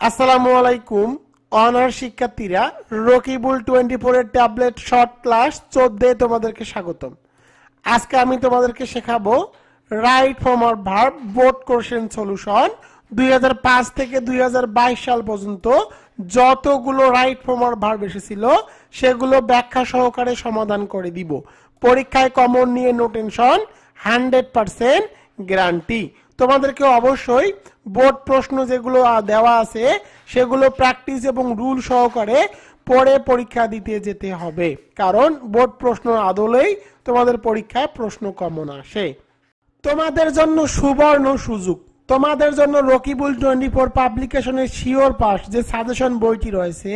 আসসালামু আলাইকুম অনার শিক্ষার্থীরা রকিবুল 24 এর ট্যাবলেট শর্ট ক্লাস 14 তোমাদেরকে স্বাগতম। আজকে আমি তোমাদেরকে শেখাবো right form or verb board question solution 2005 থেকে 2022 সাল পর্যন্ত যতগুলো রাইট ফর্ম অর ভার্ব এসেছিল সেগুলো ব্যাখ্যা সহকারে সমাধান করে দিব। পরীক্ষায় কমন নিয়ে নো টেনশন, 100% গ্যারান্টি। তোমাদেরকে অবশ্যই বোর্ড প্রশ্ন যেগুলো দেওয়া আছে সেগুলো প্র্যাকটিস এবং রুল সহকারে পড়ে পরীক্ষা দিতে যেতে হবে, কারণ বোর্ড প্রশ্ন আদলেই তোমাদের পরীক্ষায় প্রশ্ন কমন আসে। তোমাদের জন্য সুবর্ণ সুযোগ, তোমাদের জন্য রকিবুল 24 পাবলিকেশনের শিওর পাস যে সাজেশন বইটি রয়েছে,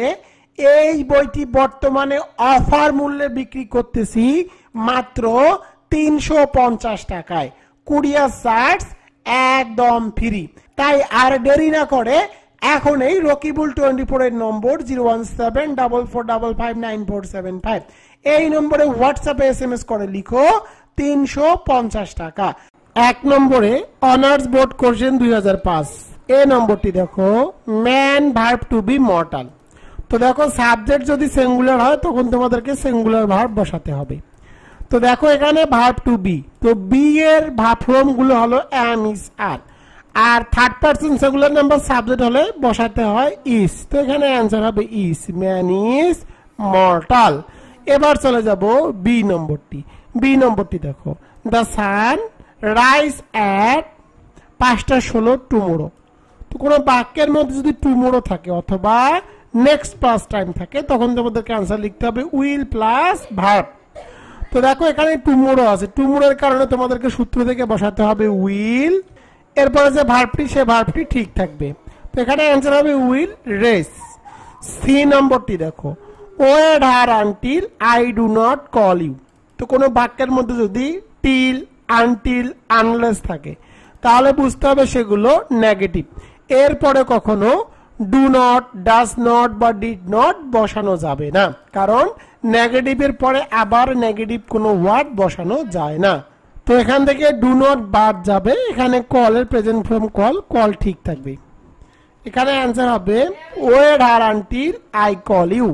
এই বইটি বর্তমানে অফার মূল্যে বিক্রি করতেছি মাত্র 350 টাকায়। কুরিয়ার চার্জ একদম ফ্রি। তাই আর দেরি না করে এখন এই রকিবুল 24 এর নম্বর 01744559475 এই নম্বরে হোয়াটসঅ্যাপে SMS করে লিখো 350 টাকা। এক নম্বরে অনার্স বোর্ড কোশ্চেন 2005 এই নম্বরটি দেখো, man verb to be mortal. তো দেখো সাবজেক্ট যদি সিঙ্গুলার হয় তখন তোমাদেরকে সিঙ্গুলার ভার্ব বসাতে হবে। তো দেখো এখানে ভার্ব টু বি, তো বি এর ভার্ব ফর্ম গুলো হলো এম, ইজ, আর। আর third person singular number subject হলে বসাতে হয় ইজ। তো এখানে অ্যান্সার হবে ইজ, ম্যান ইজ মর্টাল। এবার চলে যাব বি নম্বরটি। বি নম্বরটি দেখো, the sun rise at 5:16 tomorrow. তো কোনো বাক্যের মধ্যে যদি টুমোরো থাকে অথবা নেক্সট প্লাস টাইম থাকে তখন তোমাদেরকে অ্যান্সার লিখতে হবে উইল প্লাস ভার্ব। তো দেখো এখানে টুমোরো আছে, টুমোরোর কারণে তোমাদেরকে সূত্র থেকে বসাতে হবে উইল, এরপরে যে ভার্বটি সে ভার্বটি ঠিক থাকবে। তো এখানে অ্যান্সার হবে উইল রেস। সি নম্বরটি দেখো, wait her until I do not call you. তো কোনো বাক্যের মধ্যে যদি টিল, আনটিল, আনলেস থাকে তাহলে বুঝতে হবে সেগুলো নেগেটিভ। এরপরে কখনো ডু নট, ডাজ নট বা ডিড নট বসানো যাবে না, কারণ নেগেটিভের পরে আবার নেগেটিভ কোনো ওয়ার্ড বসানো যায় না। তো এখান থেকে ডু নট বাদ যাবে, এখানে কলের প্রেজেন্ট ফর্ম কল, কল ঠিক থাকবে। এখানে অ্যান্সার হবে wait her until I call you.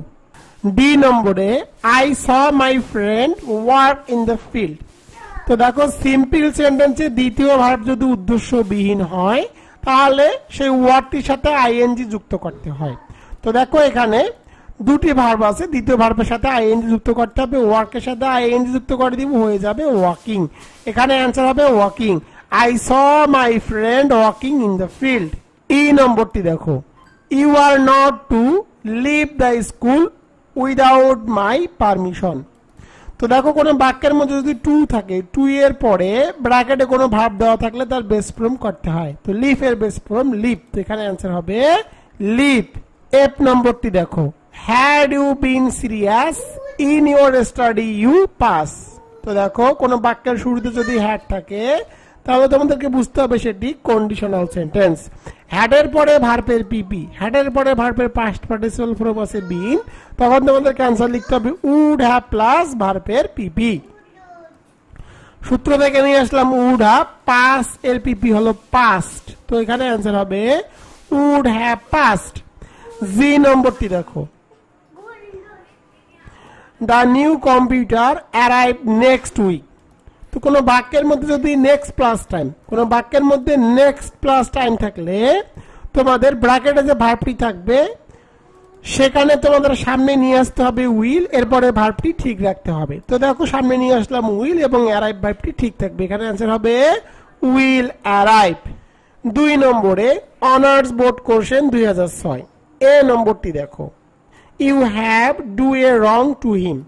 D নম্বরে I saw my friend work in the field. তো দেখো সিম্পল সেন্টেন্সে দ্বিতীয় ভার্ব যদি উদ্দেশ্যবিহীন হয় তাহলে সেই ওয়ার্ডটির সাথে আইএনজি যুক্ত করতে হয়। তো দেখো এখানে দুটি ভার্ব আছে, দ্বিতীয় ভার্বের সাথে আইএনজি যুক্ত করতে হবে, ওয়ার্কের সাথে আইএনজি যুক্ত করে দিব, হয়ে যাবে ওয়াকিং। এখানে অ্যান্সার হবে walking, I saw my friend walking in the field. E নম্বরটি দেখো, you are not to leave the school without my permission. তো দেখো কোনো বাক্যের মধ্যে যদি টু থাকে, টু এর পরে ব্র্যাকেটে কোনো ভার্ব দেওয়া থাকলে তার বেস ফর্ম করতে হয়। তো লিভ এর বেস ফর্ম লিভ, তো এখানে অ্যান্সার হবে লিভ। এফ নম্বরটি দেখো, had you been serious in your study you pass. তো দেখো কোনো বাক্যের শুরুতে যদি হ্যাড থাকে তাহলে তোমাদেরকে বুঝতে হবে সেটি কন্ডিশনাল সেন্টেন্স। হ্যাডের পরে ভার্বের পিপি, হ্যাডের পরে ভার্বের পাস্ট পার্টিসিপল ফর্ম আছে বিন, তখন তোমাদেরকে অ্যান্সার লিখতে হবে উড হ্যাভ প্লাস ভার্বের পিপি। সূত্র থেকে নিয়ে আসলাম উড হ্যাভ, পাস এর পিপি হলো পাস্ট, তো এখানে অ্যান্সার হবে উড হ্যাভ পাস্ট। জি নম্বরটি দেখো, the new computer arrive next week. তো কোনো বাক্যের মধ্যে যদি নেক্সট প্লাস টাইম, কোনো বাক্যের মধ্যে নেক্সট প্লাস টাইম থাকলে তোমাদের ব্র্যাকেটে যে ভার্বটি থাকবে সেখানে তোমাদের সামনে নিয়ে আসতে হবে উইল, এরপরে ভার্বটি ঠিক রাখতে হবে। তো দেখো সামনে নিয়ে আসলাম উইল এবং অ্যারাইভ ভার্বটি ঠিক থাকবে, এখানে অ্যান্সার হবে উইল অ্যারাইভ। 2 নম্বরে অনার্স বোর্ড কোশ্চেন 2006 এ নম্বরটি দেখো, you have do a wrong to him.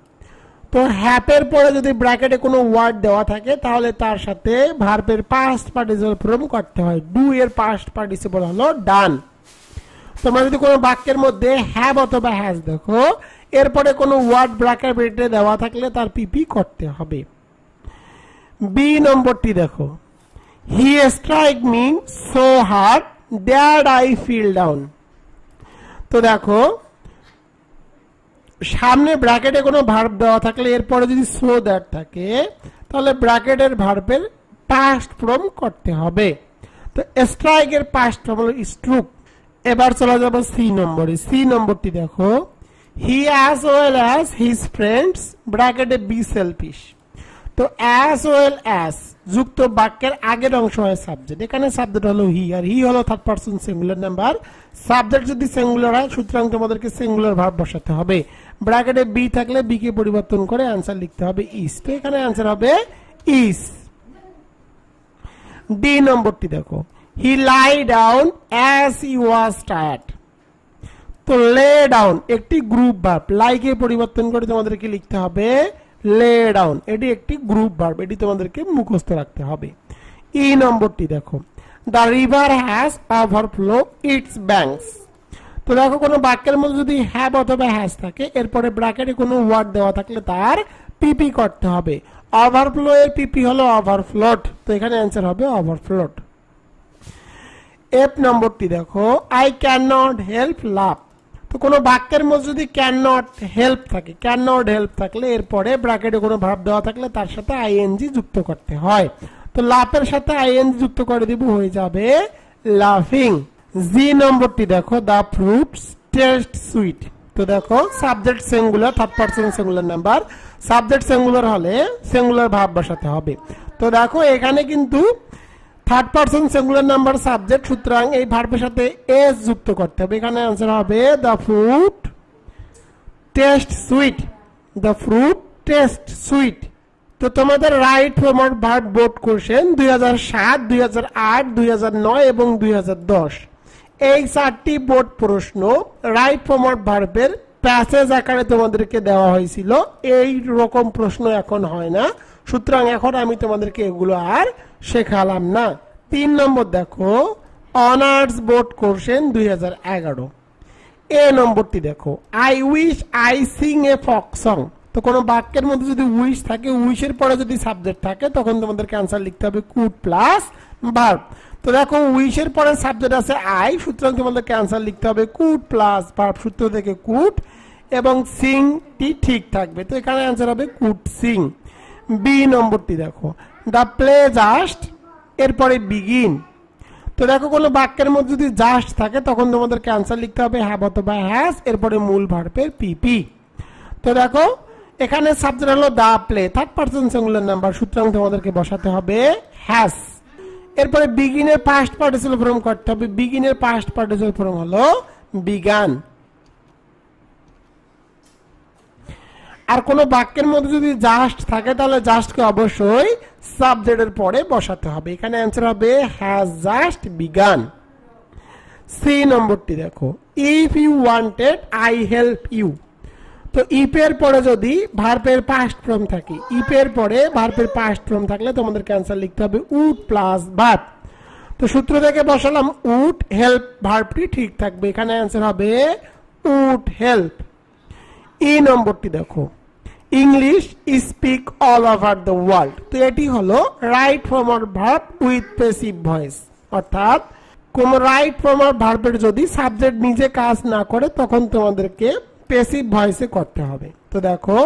তো হ্যাপের পরে যদি ব্র্যাকেটে কোনো ওয়ার্ড দেওয়া থাকে তাহলে তার সাথে ভার্বের পাস্ট পার্টিসিপল ফর্ম করতে হয়। ডু এর পাস্ট পার্টিসিপল হলো ডান। তোমরা যদি কোনো বাক্যের মধ্যে হ্যাভ অথবা হ্যাজ দেখো এরপরে কোনো ওয়ার্ড ব্র্যাকেটে দেওয়া থাকলে তার পিপি করতে হবে। বি নম্বরটি দেখো, he strike me so hard that I feel down. তো দেখো সামনে ব্র্যাকেটে কোনো ভার্ব দেওয়া থাকলে এরপরে যদি সো দ্যাট থাকে তাহলে ব্র্যাকেটের ভার্বের পাস্ট ফর্ম করতে হবে। তো স্ট্রাইকের পাস্ট ফর্ম হলো স্ট্রোক, এবার চলে যাব সি নম্বরে। সি নম্বরটি দেখো, he as well as his friends ব্র্যাকেটে বি সেলফিশ। তো অ্যাজ ওয়েল অ্যাজ যুক্ত বাক্যের আগের অংশ হয় সাবজেক্ট। এখানে সাবজেক্ট হলো হি, আর হি হলো third person singular number. Subject যদি সিঙ্গুলার হয় সুতরাং তোমাদেরকে সিঙ্গুলার ভার্ব বসাতে হবে। ব্র্যাকেটে বি থাকলে বি কে পরিবর্তন করে অ্যান্সার লিখতে হবে ইজ। তো এখানে অ্যান্সার হবে ইজ। ডি নম্বরটি দেখো, he lie down as he was tired. তো লে ডাউন একটি গ্রুপ ভার্ব, লাইকে পরিবর্তন করে তোমাদেরকে লিখতে হবে লে ডাউন। এটি একটি গ্রুপ ভার্ব, এটি তোমাদেরকে মুখস্থ রাখতে হবে। ই নম্বরটি দেখো, the river has overflow it's banks. তো দেখো কোনো বাক্যের মধ্যে যদি হ্যাভ অথবা হ্যাজ থাকে, এরপরে ব্র্যাকেটে কোনো ওয়ার্ড দেওয়া থাকলে তার পিপি করতে হবে। ওভারফ্লো এর পিপি হলো ওভারফ্লোড, তো এখানে অ্যান্সার হবে ওভারফ্লোড। এফ নম্বরটি দেখো, আই ক্যান নট হেল্প লাভ। তো কোনো বাক্যের মধ্যে যদি ক্যান নট হেল্প থাকে, ক্যান নট হেল্প থাকলে এরপরে ব্র্যাকেটে কোনো ভার্ব দেওয়া থাকলে তার সাথে আইএনজি যুক্ত করতে হয়। তো লাভের সাথে আইএনজি যুক্ত করে দিব, হয়ে যাবে লাফিং। জি নম্বরটি দেখো, দ্য ফ্রুটস টেস্ট সুইট। তো দেখো subject singular, third person singular number. Subject singular হলে সিঙ্গুলার ভার্ব বসাতে হবে। তো দেখো এখানে কিন্তু third person singular number subject, সুতরাং এই ভার্বের সাথে এস যুক্ত করতে হবে। এখানে आंसर হবে the fruit taste sweet. The fruit taste sweet. তো তোমাদের right forward verb board question 2007, 2008, 2009 এবং 2010 এই চারটি বোর্ড প্রশ্ন রাইট ফরওয়ার্ড ভার্বের প্যাসেজ আকারে তোমাদেরকে দেওয়া হয়েছিল। এই রকম প্রশ্ন এখন হয় না, সুতরাং এখন আমি তোমাদেরকে এগুলো আর শেখালাম না। 3 নম্বর দেখো, অনার্স বোর্ড কোশ্চেন 2011। এ নম্বরটি দেখো, I wish I sing a folk song. তো কোনো বাক্যের মধ্যে যদি উইশ থাকে, উইশের পরে যদি সাবজেক্ট থাকে তখন তোমাদেরকে आंसर লিখতে হবে কুড প্লাস ভার্ব। তো দেখো উইশের পরে সাবজেক্ট আছে আই, সুতরাং তোমাদেরকে आंसर লিখতে হবে কুড প্লাস ভার্ব, সূত্র থেকে কুড এবং সিং টি ঠিক থাকবে। তো এখানে आंसर হবে কুড সিং। বি নম্বরটি দেখো, দ্য প্লে জাস্ট এরপরে বিগিন। তো দেখো কোনো বাক্যের মধ্যে যদি জাস্ট থাকে তখন তোমাদেরকে आंसर লিখতে হবে হ্যাভ অথবা হ্যাজ, এরপরে মূল ভার্বের পিপি। তো দেখো এখানে সাবজেক্ট হলো the play, third person singular number, সুতরাং তোমাদেরকে বসাতে হবে হ্যাজ। এরপরে বিগিনের পাস্ট পার্টিসিপল ফর্ম করতে হবে। বিগিনের পাস্ট পার্টিসিপল ফর্ম হলো বিগান। আর কোনো বাক্যের মধ্যে যদি জাস্ট থাকে তাহলে জাস্টকে অবশ্যই সাবজেক্টের পরে বসাতে হবে। এখানে आंसर হবে হ্যাজ জাস্ট বিগান। সি নম্বরটি দেখো, if you wanted I help you. তো ইফ এর পরে যদি ভার্বের পাস্ট ফর্ম থাকে, ইফ এর পরে ভার্বের পাস্ট ফর্ম থাকলে তোমাদেরকে आंसर লিখতে হবে উড প্লাস ভার্ব। তো সূত্র থেকে বসালাম উড, হেল্প ভার্বটি ঠিক থাকবে। এখানে आंसर হবে উড হেল্প। ই নম্বরটি দেখো, English speak all over the world. তো এটি হলো right form verb with passive voice, অর্থাৎ কোন রাইট ফর্ম ভার্বের যদি সাবজেক্ট নিজে কাজ না করে তখন তোমাদেরকে প্যাসিভ ভয়েসে করতে হবে। তো দেখো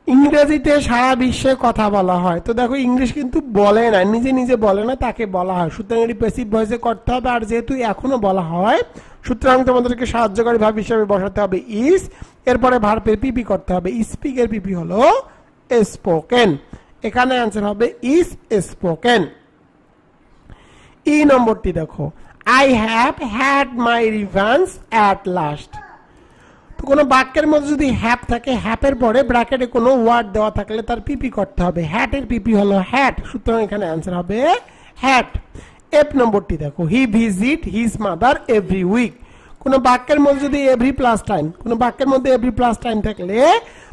ইংরেজিতে সারা বিশ্বে কথা বলা হয়। তো দেখো ইংলিশ কিন্তু বলে না, নিজে নিজে বলে না, তাকে বলা হয়, সুতরাং এটি প্যাসিভ ভয়েসে করতে হবে। আর যেহেতু এখনো বলা হয় সুতরাং তোমাদেরকে সাহায্যকারী ভার্ব হিসেবে বসাতে হবে ইজ, এরপরে ভার্বের পিপি করতে হবে। স্পিক এর পিপি হলো স্পোকেন। এখানে आंसर হবে ইজ স্পোকেন। ই নম্বরটি দেখো, I have had my revenge at last. তো কোনো বাক্যের মধ্যে যদি হ্যাভ থাকে, হ্যাপের পরে ব্র্যাকেটে কোনো ওয়ার্ড দেওয়া থাকলে তার পিপি করতে হবে। হ্যাটের পিপি হলো হ্যাট, সুতরাং এখানে आंसर হবে হ্যাট। এফ নম্বরটি দেখো, he visit his mother every week. কোনো বাক্যের মধ্যে যদি এভরি প্লাস টাইম, কোনো বাক্যের মধ্যে এভরি প্লাস টাইম থাকলে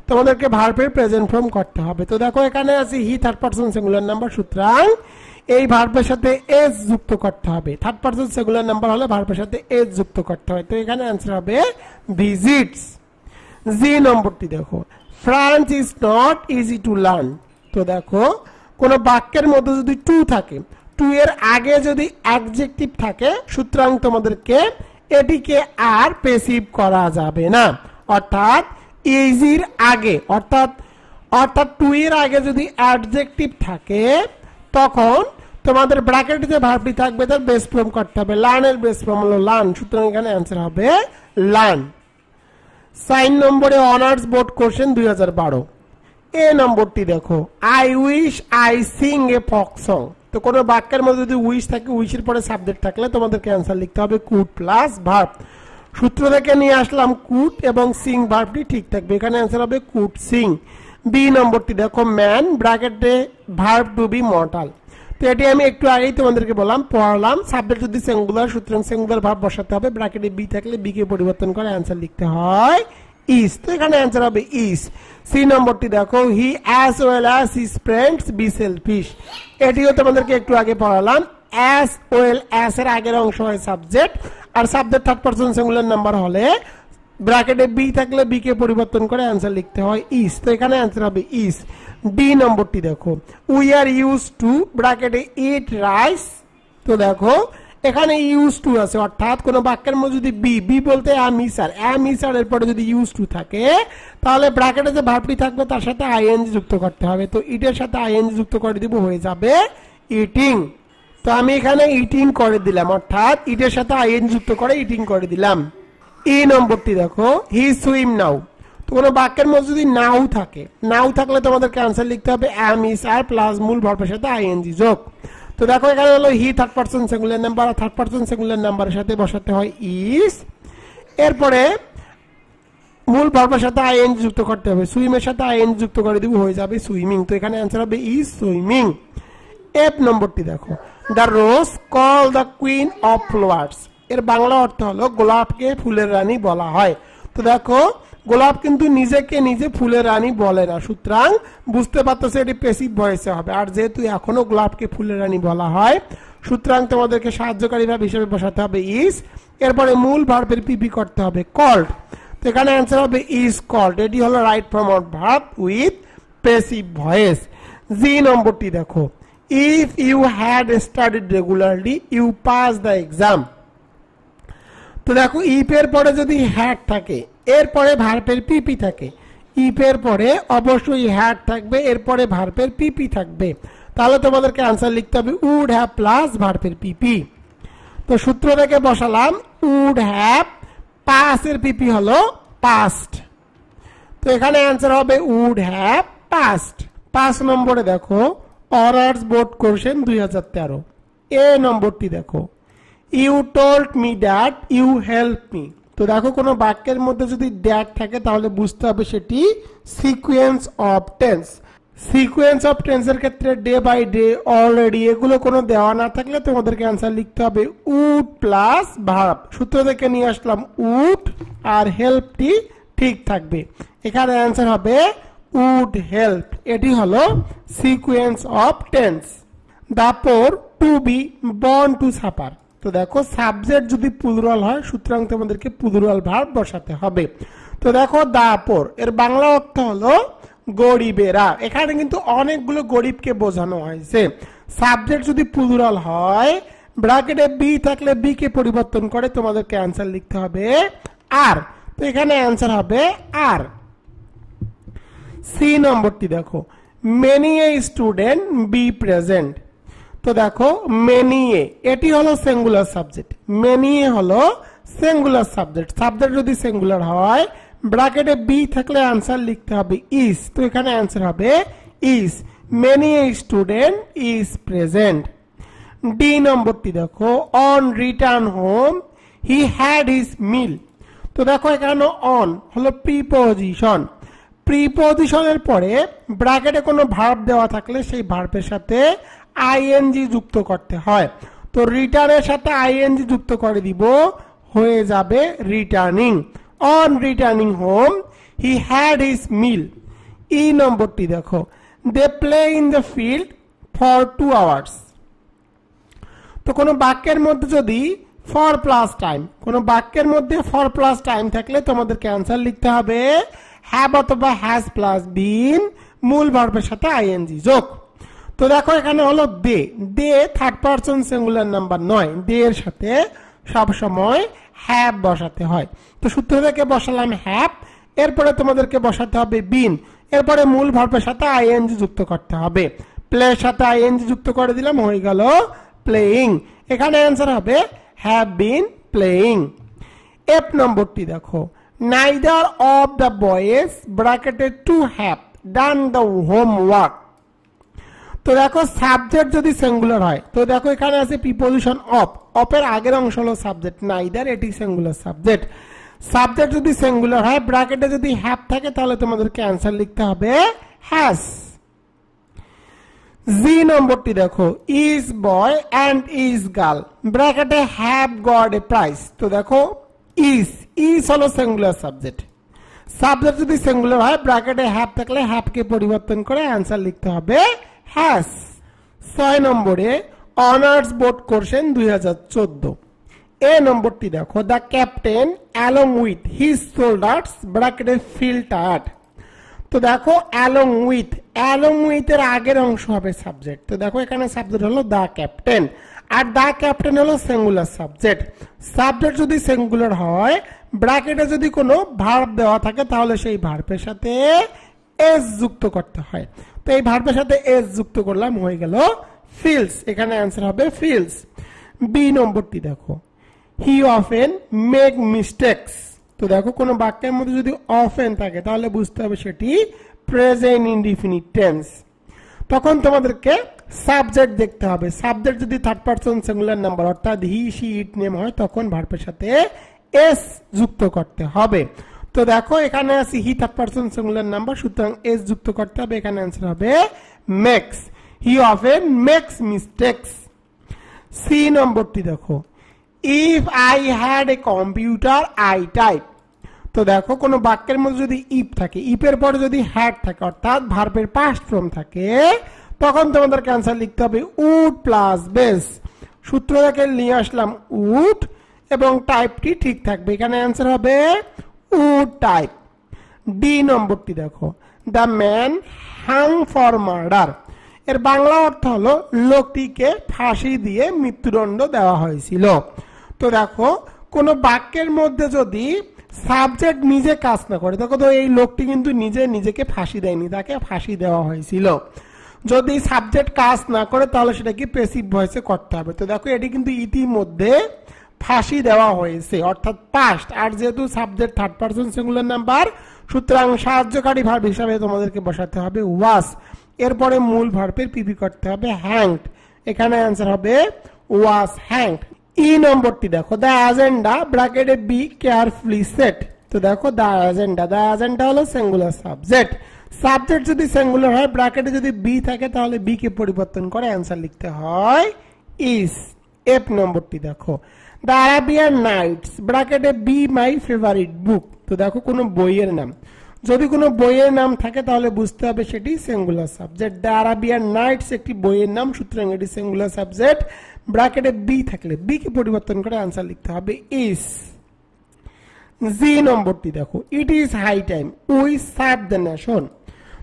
তোমাদেরকে ভার্বের প্রেজেন্ট ফর্ম করতে হবে। তো দেখো এখানে আছে he third person singular number, সুতরাং এই ভার্বের সাথে এস যুক্ত করতে হবে। থার্ড পারসন সিঙ্গুলার নাম্বার হলে ভার্বের সাথে এস যুক্ত করতে হয়। তো এখানে आंसर হবে ভিজিটস। জি নম্বরটি দেখো, French is not easy to learn. তো দেখো কোনো বাক্যের মধ্যে যদি টু থাকে, টু এর আগে যদি অ্যাডজেক্টিভ থাকে, সুতরাং তোমাদেরকে এটিকে আর প্যাসিভ করা যাবে না। অর্থাৎ ইজির আগে, অর্থাৎ টু এর আগে যদি অ্যাডজেক্টিভ থাকে তখন তোমাদের ব্র্যাকেটে যে ভার্বটি থাকবে তার বেস ফর্ম করতে হবে। লার্নের বেস ফর্ম হলো লার্ন, সুতরাং এখানে অ্যান্সার হবে লার্ন। 4 নম্বরে অনার্স বোর্ড কোশ্চেন 2012। এ নম্বরটি দেখো, I wish I sing a folk song. তো কোনো বাক্যের মধ্যে যদি উইশ থাকে, উইশের পরে সাবজেক্ট থাকলে তোমাদেরকে অ্যান্সার লিখতে হবে কুড প্লাস ভার্ব। সূত্র থেকে নিয়ে আসলাম কুড এবং সিং ভার্বটি ঠিক থাকবে, এখানে অ্যান্সার হবে কুড সিং। বি নম্বরটি দেখো, ম্যান ব্র্যাকেটে ভার্ব টু বি মর্টাল। তো এটি আমি একটু আগেই তোমাদেরকে পড়ালাম। সাবজেক্ট যদি সিঙ্গুলার, সুতরাং সিঙ্গুলার ভার্ব বসাতে হবে, ব্র্যাকেটে বি থাকলে বি কে পরিবর্তন করে অ্যান্সার লিখতে হয় ইজ। তো এখানে অ্যান্সার হবে ইজ। সি নম্বরটি দেখো, he as well as his friends B shellfish. এটিও তোমাদেরকে একটু আগে পড়ালাম। অ্যাজ ওয়েল অ্যাজ এর আগের অংশ হয় সাবজেক্ট, আর subject third person singular number হলে ব্র্যাকেটে বি থাকলে বি কে পরিবর্তন করে অ্যান্সার লিখতে হয় ইজ। তো এখানে অ্যান্সার হবে ইজ। ডি নম্বরটি দেখো, উই আর ইউজ টু ব্র্যাকেটে ইট রাইস। তো দেখো এখানে ইউজ টু আছে, অর্থাৎ কোন বাক্যের মধ্যে যদি বি বলতে অ্যাম ইজ আর এর পরে যদি ইউজ টু থাকে, তাহলে ব্র্যাকেটে যে ভার্বটি থাকবে তার সাথে আইএনজি যুক্ত করতে হবে। তো ইটের সাথে আইএনজি যুক্ত করে দিব, হয়ে যাবে ইটিং। তো আমি এখানে ইটিং করে দিলাম, অর্থাৎ ইটের সাথে আইএনজি যুক্ত করে ইটিং করে দিলাম। ই নম্বরটি দেখো, হি সুইম নাও। তো কোনো বাক্যের মধ্যে যদি নাও থাকে, নাও থাকলে তোমাদেরকে আনসার লিখতে হবে অ্যাম ইজ আর প্লাস মূল ভার্বের সাথে আইএনজি যোগ। তো দেখো এখানে হলো he third person singular number, আর থার্ড পারসন সিঙ্গুলার নাম্বারের সাথে বসাতে হয় ইজ, এরপরে মূল ভার্বের সাথে আইএনজি যুক্ত করতে হবে, সুইমের সাথে আইএনজি যুক্ত করে দিব, হয়ে যাবে সুইমিং। তো এখানে অ্যান্সার হবে ইজ সুইমিং। এফ নম্বরটি দেখো, the rose call the queen of flowers. এর বাংলা অর্থ হলো গোলাপকে ফুলের রানী বলা হয়। তো দেখো গোলাপ কিন্তু নিজেকে নিজে ফুলের রানী বলে না, সুতরাং বুঝতে পারতেছে এটি প্যাসিভ ভয়েসে হবে। আর যেহেতু এখনো গোলাপকে ফুলের রানী বলা হয়, সুতরাং তোমাদেরকে সাহায্যকারী ভাব হিসেবে বসাতে হবে ইজ, এরপরে মূল ভার্বের পিপি করতে হবে কল্ড। তো এখানে অ্যান্সার হবে ইজ কল্ড। এটি হলো right form of verb with passive voice. G নম্বরটি দেখো, if you had studied regularly you pass the exam. তো দেখো ইফ এর পরে যদি হ্যাড থাকে, এরপরে ভার্বের পিপি থাকে, ইফ এর পরে অবশ্যই হ্যাড থাকবে, এরপরে ভার্বের পিপি থাকবে, তাহলে তোমাদেরকে আনসার লিখতে হবে উড হ্যাভ প্লাস ভার্বের পিপি। তো সূত্র থেকে বসালাম উড হ্যাভ, পাসের পিপি হলো পাস্ট। তো এখানে আনসার হবে উড হ্যাভ পাস্ট। 5 নম্বরে দেখো, অনার্স বোর্ড কোশ্চেন 2013। এ নম্বরটি দেখো, you told me that you help me. তো দেখো কোনো বাক্যের মধ্যে যদি দ্যাট থাকে তাহলে বুঝতে হবে সেটি sequence of tense. Sequence of টেন্সের ক্ষেত্রে ডে বাই ডে, অলরেডি এগুলো কোনো দেওয়া না থাকলে তোমাদেরকে অ্যান্সার লিখতে হবে উড প্লাস ভার্ব। সূত্র থেকে নিয়ে আসলাম উড, আর হেল্পটি ঠিক থাকবে, এখানে অ্যান্সার হবে উড হেল্প। এটি হলো সিকোয়েন্স অফ টেন্স। তারপর to be, born to suffer. তো দেখো সাবজেক্ট যদি প্লুরাল হয়, সুতরাং তোমাদেরকে প্লুরাল ভার্ব বসাতে হবে। তো দেখো দাপর, এর বাংলা অর্থ হলো গরিবেরা। এখানে কিন্তু অনেকগুলো গরিবকে বোঝানো হয়েছে। সাবজেক্ট যদি প্লুরাল হয়, ব্র্যাকেটে বি থাকলে বি কে পরিবর্তন করে তোমাদেরকে অ্যান্সার লিখতে হবে আর। তো এখানে অ্যান্সার হবে আর। সি নম্বরটি দেখো, many a student B present. তো দেখো মেনি এ, এটি হলো সিঙ্গুলার সাবজেক্ট, মেনি এ হলো সিঙ্গুলার সাবজেক্ট। সাবজেক্ট যদি সিঙ্গুলার হয়, ব্র্যাকেটে বি থাকলে আনসার লিখতে হবে ইজ। তো এখানে আনসার হবে is, many a student is present. D নম্বরটি দেখো, on return home he had his মিল। তো দেখো এখানে অন হলো প্রিপোজিশন, প্রিপোজিশনের পরে ব্র্যাকেটে কোনো ভার্ব দেওয়া থাকলে সেই ভার্বের সাথে আইএনজি যুক্ত করতে হয়। তো রিটার্নের সাথে আইএনজি যুক্ত করে দিব, হয়ে যাবে returning. On returning home he had his meal. E নম্বরটি দেখো, they play in the field for 2 hours। তো কোনো বাক্যের মধ্যে যদি ফর প্লাস টাইম, কোনো বাক্যের মধ্যে ফর প্লাস টাইম থাকলে তোমাদেরকে অ্যান্সার লিখতে হবে হ্যাভ অথবা হ্যাজ প্লাস বিন, মূল ভার্বের সাথে আইএনজি যোগ। তো দেখো এখানে হলো দে, দে থার্ড পারসন সিঙ্গুলার নাম্বার নয়, দে এর সাথে সবসময় হ্যাভ বসাতে হয়। তো সূত্র থেকে বসালাম হ্যাভ, এরপরে তোমাদেরকে বসাতে হবে বিন, এরপরে মূল ভার্বের সাথে আইএনজি যুক্ত করতে হবে। প্লে সাথে আইএনজি যুক্ত করে দিলাম, হয়ে গেল প্লেইং। এখানে অ্যান্সার হবে হ্যাভ বিন প্লেইং। এফ নম্বরটি দেখো, নাইদার অফ দ্য বয়েজ ব্র্যাকেটে to have done the homework. তো দেখো সাবজেক্ট যদি সিঙ্গুলার হয়, তো দেখো এখানে আছে প্রিপজিশন অফ, অফের আগের অংশ হলো সাবজেক্ট, নাইদার এটি সিঙ্গুলার সাবজেক্ট। সাবজেক্ট যদি সিঙ্গুলার হয়, ব্র্যাকেটে যদি হ্যাভ থাকে, তাহলে তোমাদেরকে অ্যান্সার লিখতে হবে হ্যাজ। জি নম্বরটি দেখো, each boy and each girl ব্র্যাকেটে হ্যাভ গট এ প্রাইজ। তো দেখো ইজ হলো সিঙ্গুলার সাবজেক্ট, সাবজেক্ট যদি সিঙ্গুলার হয়, ব্র্যাকেটে হ্যাভ থাকলে হ্যাভকে পরিবর্তন করে অ্যান্সার লিখতে হবে হ্যাজ। 6 নম্বরে অনার্স বোর্ড কোশ্চেন 2014। এ নম্বরটি দেখো, the captain along with his soldiers ব্র্যাকেটে ফিল টায়ার্ড। তো দেখো অ্যালং উইথ এর আগের অংশ হবে সাবজেক্ট। তো দেখো এখানে সাবজেক্ট হলো the captain, are the captain হলো সিঙ্গুলার সাবজেক্ট। সাবজেক্ট যদি সিঙ্গুলার হয়, ব্র্যাকেটে যদি কোনো ভার্ব দেওয়া থাকে, তাহলে সেই ভার্বের সাথে এস যুক্ত করতে হয়। তো এই ভার্বের সাথে এস যুক্ত করলাম, হয়ে গেল ফিলস। এখানে অ্যান্সার হবে ফিলস। বি নম্বরটি দেখো, হি অফেন মেক মিস্টেকস। তো দেখো কোনো বাক্যের মধ্যে যদি অফেন থাকে, তাহলে বুঝতে হবে সেটি প্রেজেন্ট ইনডিফিনিট টেন্স। তখন তোমাদেরকে সাবজেক্ট দেখতে হবে। সাবজেক্ট যদি থার্ড পারসন সিঙ্গুলার নাম্বার অর্থাৎ হি শি ইট নেম হয়, তখন ভার্বের সাথে এস যুক্ত করতে হবে। তো দেখো এখানে আছে he third person singular number, সুতরাং এস যুক্ত করতে হবে। এখানে অ্যান্সার হবে makes. He often makes mistakes. C নম্বরটি দেখো, if I had a computer I type. তো দেখো কোনো বাক্যের মধ্যে যদি ইফ থাকে, ইফের পরে যদি হ্যাড থাকে অর্থাৎ ভার্বের পাস্ট ফর্ম থাকে, তখন তোমাদেরকে অ্যান্সার লিখতে হবে উড প্লাস বেস। সূত্র থেকে নিয়ে আসলাম উড এবং টাইপটি ঠিক থাকবে, এখানে অ্যান্সার হবে উড টাইপ। ডি নম্বরটি দেখো, the man hang for murder. এর বাংলা অর্থ হলো লোকটিকে ফাঁসি দিয়ে মৃত্যুদণ্ড দেওয়া হয়েছিল। তো দেখো কোন বাক্যের মধ্যে যদি সাবজেক্ট নিজে কাজ না করে, দেখো তো এই লোকটি কিন্তু নিজেকে ফাঁসি দেয়নি, তাকে ফাঁসি দেওয়া হয়েছিল। যদি সাবজেক্ট কাজ না করে, তাহলে সেটা কি প্যাসিভ ভয়েসে করতে হবে। তো দেখো এটি কিন্তু ইতিমধ্যে ফাঁসি দেওয়া হয়েছে অর্থাৎ পাস্ট, আর যেহেতু subject third person singular number, সুতরাং সাহায্যকারী ভার্ব হিসাবে তোমাদেরকে বসাতে হবে ওয়াজ। এরপরে মূল ভার্বের পিপি করতে হবে হ্যাংড। এখানে অ্যান্সার হবে ওয়াজ হ্যাংড। ই নম্বরটি দেখো, দ্য এজেন্ডা ব্র্যাকেটে বি কেয়ারফুলি সেট। তো দেখো দ্য এজেন্ডা হলো সিঙ্গুলার সাবজেক্ট। সাবজেক্ট যদি সিঙ্গুলার হয়, ব্র্যাকেটে যদি বি থাকে, তাহলে বি কে পরিবর্তন করে অ্যান্সার লিখতে হয় ইজ। এফ নম্বরটি দেখো, দ্য আরাবিয়ান নাইটস ব্র্যাকেটে বি মাই ফেভারিট বুক। তো দেখো কোনো বইয়ের নাম, যদি কোনো বইয়ের নাম থাকে, তাহলে বুঝতে হবে সেটি singular subject. The Arabian Nights একটি বইয়ের নাম, সুতরাং এটি সিঙ্গুলার সাবজেক্ট। ব্র্যাকেটে বি থাকলে বি কে পরিবর্তন করে আনসার লিখতে হবে ইজ। জি নম্বরটি দেখো, it is high time we serve the nation.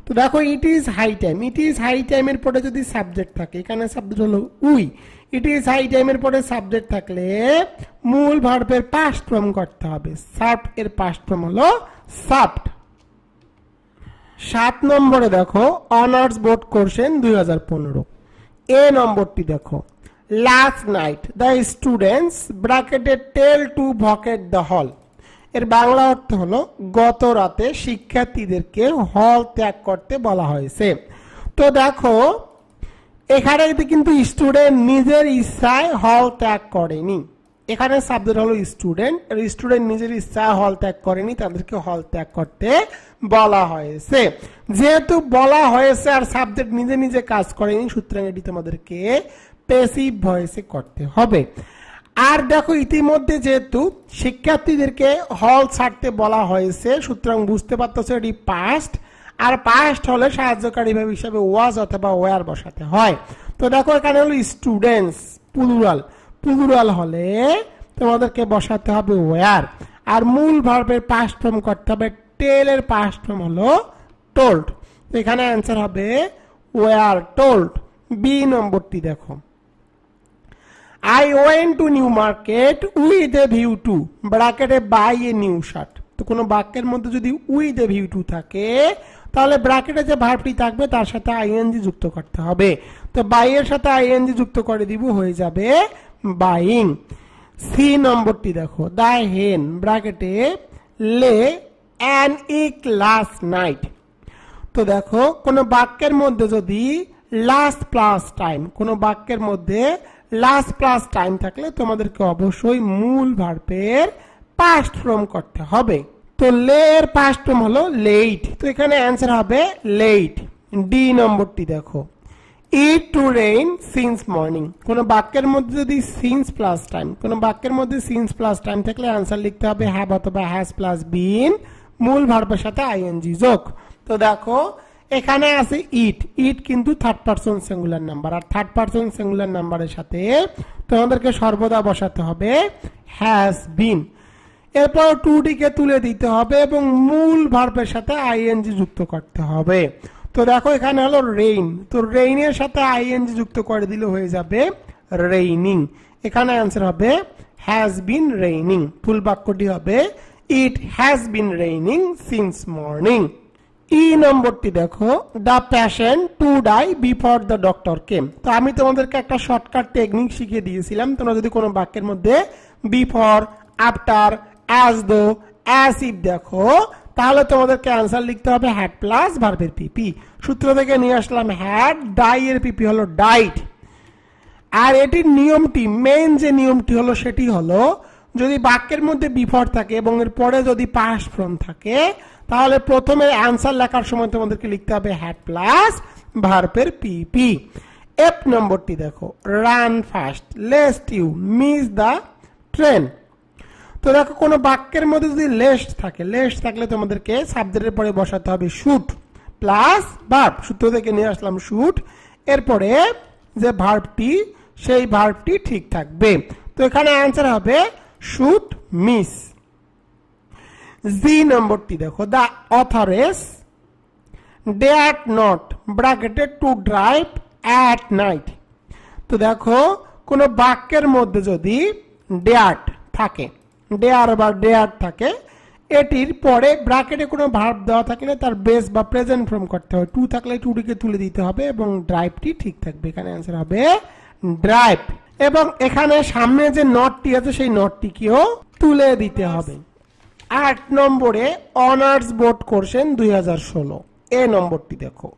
তো দেখো it is high time, it is high টাইমের পরে যদি সাবজেক্ট থাকে, এখানে সাবজেক্ট হলো উই। ইট ইজ হাই টাইমের পরে সাবজেক্ট থাকলে মূল ভার্বের পাস্ট ফর্ম করতে হবে। সার্ভ এর পাস্ট ফর্ম হলো সার্ভড। 7 নম্বরে দেখো, অনার্স বোর্ড কোশ্চেন 2015। এ নম্বরটি দেখো, লাস্ট নাইট দ্য স্টুডেন্টস ব্র্যাকেটে টেল টু ভকেট দ্য হল। এর বাংলা অর্থ হলো গত রাতে শিক্ষার্থীদেরকে হল ত্যাগ করতে বলা হয়েছে। তো দেখো এখানে কিন্তু স্টুডেন্ট নিজের ইচ্ছায় হল ত্যাগ করেনি, এখানে সাবজেক্ট হলো স্টুডেন্ট, স্টুডেন্ট নিজের ইচ্ছায় হল ত্যাগ করেনি, তাদেরকে হল ত্যাগ করতে বলা হয়েছে। যেহেতু বলা হয়েছে আর সাবজেক্ট নিজে নিজে কাজ করেনি, সুতরাং এটি তোমাদেরকে প্যাসিভ ভয়েসে করতে হবে। আর দেখো ইতিমধ্যে যেহেতু শিক্ষার্থীদেরকে হল ছাড়তে বলা হয়েছে, সুতরাং বুঝতে পারতেছো এটি পাস্ট, আর পাস্ট হলে সাহায্যকারী ভাব হিসাবে ওয়াজ অথবা ওয়্যার বসাতে হয়। তো দেখো এখানে হলো স্টুডেন্টস প্লুরাল, প্লুরাল হলে তোমাদেরকে বসাতে হবে ওয়্যার, আর মূল ভার্বের পাস্ট ফর্ম করতে হবে টেল এর পাস্ট ফর্ম হলো টোল্ড। তো এখানে অ্যান্সার হবে ওয়্যার টোল্ড। বি নম্বরটি দেখো, I went to new market with a view to ব্র্যাকেটে buy a new shirt। তো কোনো বাক্যের মধ্যে যদি with a view to থাকে, তাহলে ব্র্যাকেটে যে ভার্বটি থাকবে তার সাথে আইএনজি যুক্ত করতে হবে। তো বাই এর সাথে আইএনজি যুক্ত করে দিব, হয়ে যাবে বাইং। সি নম্বরটি দেখো, দা হেন ব্র্যাকেটে লে অ্যান এগ লাস্ট নাইট। তো দেখো কোন বাক্যের মধ্যে যদি লাস্ট প্লাস টাইম, কোন বাক্যের মধ্যে লাস্ট প্লাস টাইম থাকলে তোমাদেরকে অবশ্যই মূল ভার্বের পাস্ট ফর্ম করতে হবে। তো লে এর পাস্ট ফর্ম হলো লেট, তো এখানে অ্যান্সার হবে লেট। ডি নম্বরটি দেখো, ইট টু রেইন সিন্স মর্নিং। কোন বাক্যের মধ্যে যদি সিন্স প্লাস টাইম, কোন বাক্যের মধ্যে সিন্স প্লাস টাইম থাকলে অ্যান্সার লিখতে হবে হ্যাভ অথবা হ্যাজ প্লাস বিন, মূল ভার্বের সাথে আইএনজি যোগ। তো দেখো এখানে আছে ইট, ইট কিন্তু থার্ড পারসন সিঙ্গুলার নাম্বার, আর থার্ড পারসন সিঙ্গুলার নাম্বারের সাথে তোমাদেরকে সর্বদা বসাতে হবে হ্যাজ বিন। এরপর টু ডিকে তুলে দিতে হবে এবং মূল ভার্বের সাথে আইএনজি যুক্ত করতে হবে। তো দেখো এখানে হলো রেইন, তো রেইনের সাথে আইএনজি যুক্ত করে দিলে হয়ে যাবে রেইনিং। এখানে অ্যান্সার হবে হ্যাজ বিন রেইনিং। ফুল বাক্যটি হবে it has been raining since morning. E নম্বরটি দেখো, the patient to die before the doctor came. তো আমি তোমাদেরকে একটা শর্টকাট টেকনিক শিখিয়ে দিয়েছিলাম। তোমরা যদি কোনো বাক্যের মধ্যে before, after, as though, as if দেখো, তাহলে তোমাদেরকে অ্যান্সার লিখতে হবে হ্যাড প্লাস ভার্বের পিপি। সূত্র থেকে নিয়ে আসলাম হ্যাড, ডাই এর পিপি হলো ডাইট। আর এটির নিয়মটি, মেইন যে নিয়মটি হলো সেটি হলো, যদি বাক্যের মধ্যে বিফোর থাকে এবং এর পরে যদি পাস্ট ফর্ম থাকে, তাহলে প্রথমে অ্যান্সার লেখার সময় তোমাদেরকে লিখতে হবে হ্যাড প্লাস ভার্বের পিপি। এফ নম্বরটি দেখো, run fast lest you miss the train. তো দেখো কোনো বাক্যের মধ্যে যদি লেস্ট থাকে, লেস্ট থাকলে তোমাদেরকে সাবজেক্টের পরে বসাতে হবে শুড প্লাস ভার্ব। সূত্র থেকে নিয়ে আসলাম শুড, এরপরে যে ভার্বটি সেই ভার্বটি ঠিক থাকবে। তো এখানে অ্যান্সার হবে শুড মিস। জি নম্বরটি দেখো, দ্য অথরেস ডেয়ার নট ব্র্যাকেটে টু ড্রাইভ অ্যাট নাইট। তো দেখো কোনো বাক্যের মধ্যে যদি ডেয়ার্ট থাকে, ডেয়ার বা ডেয়ার থাকে, এটির পরে ব্র্যাকেটে কোনো ভার্ব দেওয়া থাকলে তার বেস বা প্রেজেন্ট ফর্ম করতে হবে। টু থাকলে টুটিকে তুলে দিতে হবে এবং ড্রাইভটি ঠিক থাকবে। এখানে অ্যান্সার হবে ড্রাইভ। এবং এখানে সামনে যে নটটি আছে সেই নটটিকেও তুলে দিতে হবে। 8 নম্বরে অনার্স বোর্ড কোশ্চেন 2016। এ নম্বরটি দেখো,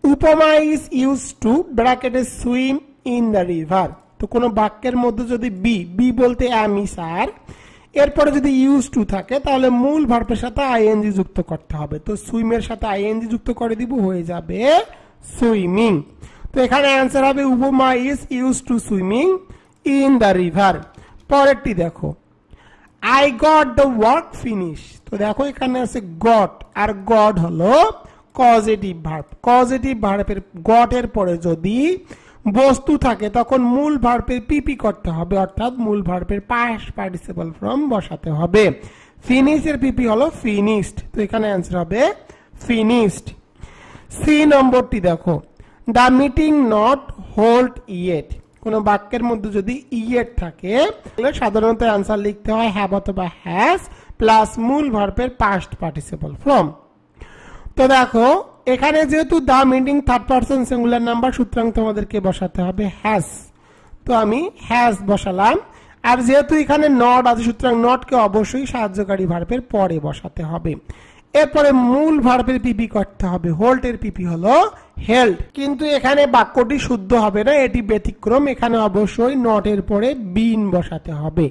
উপমা ইজ ইউজ টু ব্র্যাকেটে সুইম ইন দ্য রিভার। তো কোনো বাক্যের মধ্যে যদি বি বলতে আমি স্যার, এরপরে যদি ইউজ টু থাকে তাহলে মূল ভার্বের সাথে আইএনজি যুক্ত করতে হবে। তো সুইমের সাথে আইএনজি যুক্ত করে দিব, হয়ে যাবে সুইমিং। তো এখানে অ্যান্সার হবে উপমা is use two swimming in the river. পরেরটি দেখো, I got the work finished। তো দেখো এখানে আছে গট, আর গড হলো কজেটিভ ভার্ব। কজেটিভ ভার্বের গট এর পরে যদি বস্তু থাকে তখন মূল ভার্বের পিপি করতে হবে, অর্থাৎ মূল ভার্বের পাস্ট পার্টিসিপল ফর্ম বসাতে হবে। ফিনিশ এর পিপি হলো ফিনিশড। তো এখানে অ্যান্সার হবে ফিনিশড। সি নম্বরটি দেখো, the meeting not hold yet. কোন বাক্যের মধ্যে যদি ইয়েট থাকে তাহলে সাধারণত অ্যান্সার লিখতে হয় হ্যাভ অথবা হ্যাজ প্লাস মূল ভার্বের পাস্ট পার্টিসিপল ফর্ম। তো দেখো এখানে যেহেতু the meeting third person singular number, সুতরাং তোমাদেরকে বসাতে হবে হ্যাজ। তো আমি হ্যাজ বসালাম। আর যেহেতু এখানে নট আছে, সুতরাং নটকে অবশ্যই সাহায্যকারী ভার্বের পরে বসাতে হবে। এরপরে মূল ভার্বের পিপি করতে হবে, হোল্ড এর পিপি হলো হেল্ড। কিন্তু এখানে বাক্যটি শুদ্ধ হবে না, এটি ব্যতিক্রম। এখানে অবশ্যই নট এর পরে বিন বসাতে হবে,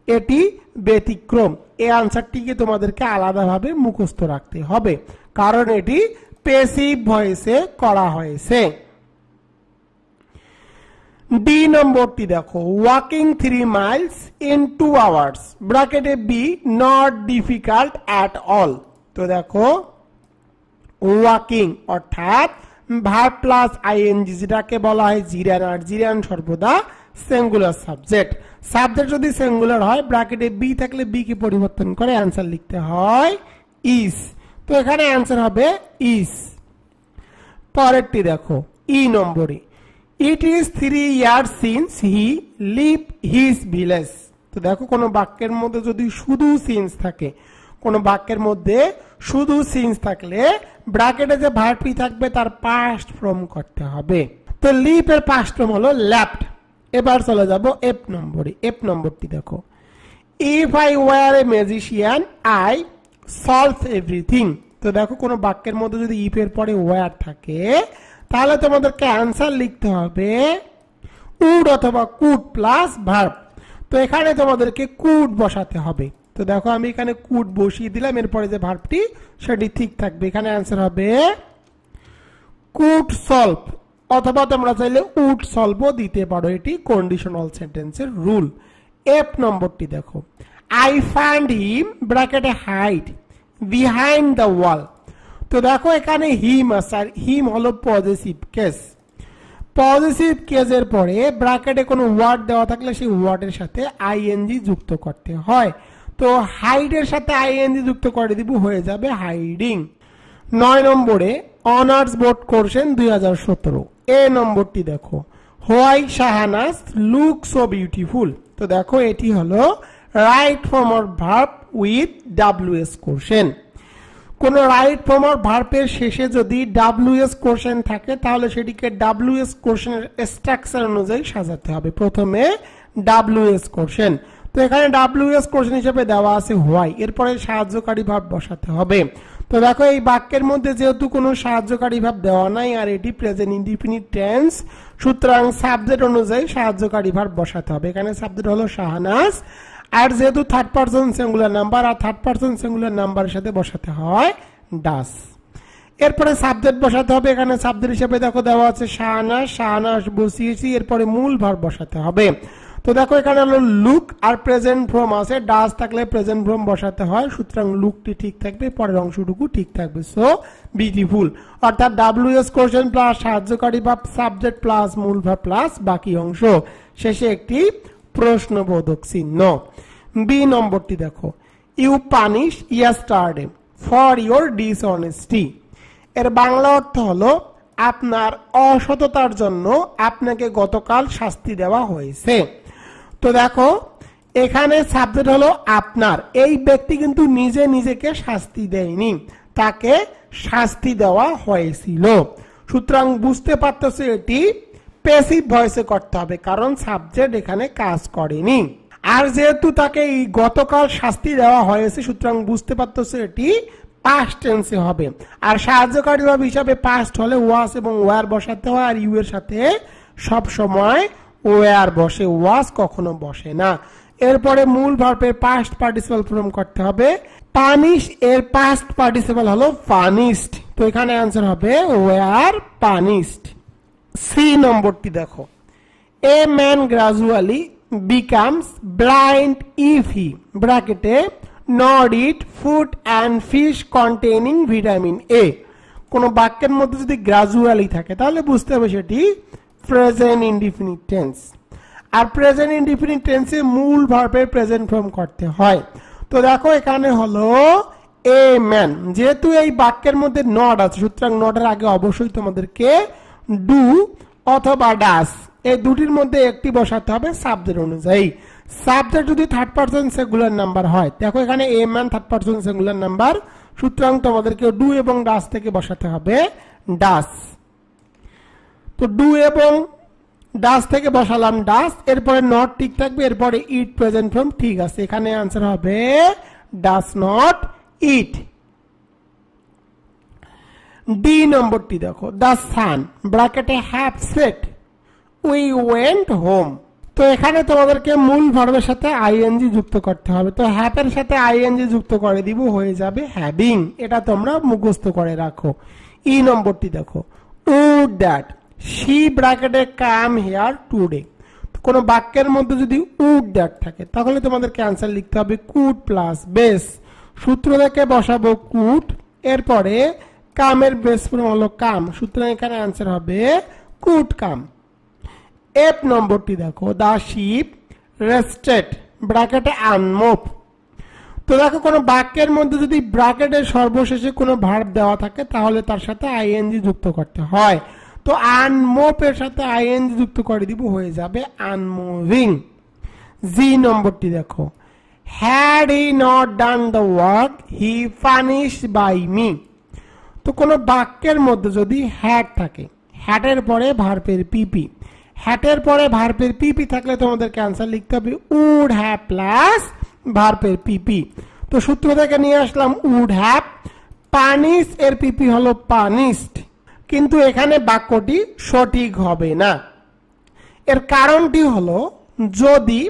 এটি ব্যতিক্রম। এই আনসারটিকে তোমাদেরকে আলাদাভাবে মুখস্থ রাখতে হবে, কারণ এটি প্যাসিভ ভয়েসে করা হয়েছে। ডি নম্বরটি দেখো, ওয়াকিং 3 miles in 2 hours ব্র্যাকেটে be not difficult at all. তো দেখো ওয়াকিং অর্থাৎ ভার্ব প্লাস আইএনজি, যেটাকে বলা হয় জিরান, আর জিরান সর্বদা সিঙ্গুলার সাবজেক্ট। সাবজেক্ট যদি সিঙ্গুলার হয় ব্র্যাকেটে বি থাকলে বি কে পরিবর্তন করে অ্যান্সার লিখতে হয় ইজ। তো এখানে অ্যান্সার হবে ইজ। পরেরটি দেখো, ই নম্বরে, it is 3 years since he left his village। তো দেখো কোনো বাক্যের মধ্যে যদি শুধু সিন্স থাকে, কোন বাক্যের মধ্যে শুধু সিন্স থাকলে ব্র্যাকেটে যে ভার্বটি থাকবে তার পাস্ট ফর্ম করতে হবে। তো লিপ এর পাস্ট ফর্ম হলো লেফট। এবার চলে যাব এফ নম্বরে। এফ নম্বরটি দেখো, if I war A magician I solve everything. তো দেখো কোনো বাক্যের মধ্যে যদি ইফ এর পরে ওয়ার থাকে তাহলে তোমাদেরকে অ্যান্সার লিখতে হবে উড অথবা কুড প্লাস ভার্ব। তো এখানে তোমাদেরকে কুড বসাতে হবে। তো দেখো আমি এখানে কুড বসিয়ে দিলাম, এরপরে যে ভার্বটি সেটি ঠিক থাকবে। এখানে অ্যান্সার হবে কুড সলভ, অথবা তোমরা চাইলে উড সলভও দিতে পারো, এটি কন্ডিশনাল সেন্টেন্সের রুল। এফ নম্বরটি দেখো, আই ফাইন্ড হিম ব্র্যাকেটে হাইড বিহাইন্ড দ্য ওয়াল। তো দেখো এখানে হিম আছে, আর হিম হলো পজিটিভ কেস। পজিটিভ কেসের পরে ব্র্যাকেটে কোনো ওয়ার্ড দেওয়া থাকলে সেই ওয়ার্ডের সাথে আইএনজি যুক্ত করতে হয়। তো হাইডের সাথে আইএনজি যুক্ত করে দিব, হয়ে যাবে হাইডিং। 9 নম্বরে অনার্স বোর্ড কোশ্চেন 2017। এ নম্বরটি দেখো, why Shahnaz look so beautiful. তো দেখো এটি হলো right form of verb with WS question. কোন রাইট ফর্ম অফ ভার্বের শেষে যদি ডাব্লিউএস কোশ্চেন থাকে তাহলে সেটিকে ডাব্লিউএস কোশ্চেনের স্ট্রাকচার অনুযায়ী সাজাতে হবে। প্রথমে ডাব্লিউএস কোশ্চেন, তো এখানে ডাব্লিউএস কোশ্চেন হিসেবে দেওয়া আছে হোয়াই, এরপরে সাহায্যকারী ভার্ব বসাতে হবে। তো দেখো এই বাক্যের মধ্যে যেহেতু কোনো সাহায্যকারী ভার্ব দেওয়া নাই আর এটি প্রেজেন্ট ইনডিফিনিট টেন্স, সুতরাং সাবজেক্ট অনুযায়ী সাহায্যকারী ভার্ব বসাতে হবে। এখানে সাবজেক্ট হলো শাহানাজ, আর যেহেতু থার্ড পারসন সিঙ্গুলার নাম্বার, আর থার্ড পারসন সিঙ্গুলার নাম্বারের সাথে বসাতে হয় ডাস। এরপরে সাবজেক্ট বসাতে হবে। এখানে সাবজেক্ট হিসেবে দেখো দেওয়া আছে শাহানাজ, শাহানাজ বসিয়েছি, এরপরে মূল ভার্ব বসাতে হবে। তো দেখো এখানে হলো লুক আর প্রেজেন্ট ফর্ম আছে, ডাস থাকলে প্রেজেন্ট ফর্ম বসাতে হয়, সুতরাং লুকটি ঠিক থাকবে, পরের অংশটুকু ঠিক থাকবে। সো বিউটিফুল, অর্থাৎ ডাব্লিউএস কোশ্চেন প্লাস সাহায্যকারী ভার্ব সাবজেক্ট প্লাস মূল ভার্ব প্লাস বাকি অংশ, শেষে একটি প্রশ্নবোধক চিহ্ন। বি নম্বরটি দেখো, you punish yesterday for your dishonesty. এর বাংলা অর্থ হলো আপনার অসততার জন্য আপনাকে গতকাল শাস্তি দেওয়া হয়েছে। তো দেখো এখানে সাবজেক্ট হলো আপনার, এই ব্যক্তি কিন্তু নিজে নিজেকে শাস্তি দেয়নি, তাকে শাস্তি দেওয়া হয়েছিল। সুতরাং বুঝতে পারতেছে এটি প্যাসিভ ভয়েসে করতে হবে, কারণ সাবজেক্ট এখানে কাজ করেনি। আর যেহেতু তাকে এই গতকাল শাস্তি দেওয়া হয়েছে, সুতরাং বুঝতে পারতেছে এটি পাস্ট টেন্সে হবে। আর সাহায্যকারী ভার্ব হিসাবে পাস্ট হলে ওয়াজ এবং ওয়ার বসাতে হয়, আর ইউ এর সাথে সব সময় ওয়ার বসে, ওয়াজ কখনো বসে না। এরপরে মূল ভার্বের পাস্ট পার্টিসিপল ফর্ম করতে হবে। পানিশ এর পাস্ট পার্টিসিপল হলো পানিশড, তো এখানে आंसर হবে ওয়ার পানিশড। সি নম্বরটি দেখো, a man gradually becomes blind if he ব্র্যাকেটে not eat food and fish containing vitamin A. কোন বাক্যের মধ্যে যদি গ্রাজুয়ালি থাকে তাহলে বুঝতে হবে সেটি প্রেজেন্ট ইনডিফিনিট টেন্স, আর প্রেজেন্ট ইনডিফিনিট টেন্সে মূল ভার্বের প্রেজেন্ট ফর্ম করতে হয়। তো দেখো এখানে হলো এ ম্যান, যেহেতু এই বাক্যের মধ্যে নট আছে, সুতরাং নটের আগে অবশ্যই তোমাদেরকে ডু অথবা ডাস, এই দুটির মধ্যে একটি বসাতে হবে সাবজেক্ট অনুযায়ী। সাবজেক্ট যদি থার্ড পারসন সিঙ্গুলার নাম্বার হয়, দেখো এখানে a man third person singular number, সুতরাং তোমাদেরকে ডু এবং ডাস থেকে বসাতে হবে ডাস। তো ডু এবং ডাস থেকে বসালাম ডাস, এরপরে নট ঠিক থাকবে, এরপরে ইট প্রেজেন্ট ফর্ম ঠিক আছে, এখানে आंसर হবে ডাস নট ইট। ডি নম্বরটি দেখো, দ্য সান ব্র্যাকেটে have set we went home. তো এখানে তোমাদেরকে মূল ভার্বের সাথে আইএনজি যুক্ত করতে হবে। তো হ্যাভ এর সাথে আইএনজি যুক্ত করে দিব, হয়ে যাবে হ্যাভিং। এটা তোমরা মুখস্থ করে রাখো। ই নম্বরটি দেখো, উড দ্যাট শি ব্র্যাকেটে কাম হিয়ার টুডে। কোন বাক্যের মধ্যে যদি উড দ্যাট থাকে তাহলে তোমাদেরকে आंसर লিখতে হবে কুড প্লাস বেস, সূত্র থেকে বসাবো কুড, এরপরে কামের বেস ফর্ম হলো কাম, সুতরাং এখানে आंसर হবে কুড কাম। এফ নম্বরটি দেখো, দা শিপ রেস্টেড ব্র্যাকেটে আনমুভ। তো দেখো কোন বাক্যের মধ্যে যদি ব্র্যাকেটের সর্বশেষে কোনো ভার্ব দেওয়া থাকে তাহলে তার সাথে আইএনজি যুক্ত করতে হয়। তো আনমুভ এর সাথে আইএনজি যুক্ত করে দিব, হয়ে যাবে আনমুভিং। জি নম্বরটি দেখো, had he not done the work he punished by me. তো কোনো বাক্যের মধ্যে যদি হ্যাড থাকে, হ্যাডের পরে ভার্বের পিপি, হ্যাডের পরে ভার্বের পিপি থাকলে তোমাদেরকে আনসার লিখতে হবে উড হ্যাভ প্লাস ভার্বের পিপি। তো সূত্র থেকে নিয়ে আসলাম উড হ্যাভ, পানিশ এর পিপি হলো পানিশড, কিন্তু এখানে বাক্যটি সঠিক হবে না। এর কারণটি হলো যদি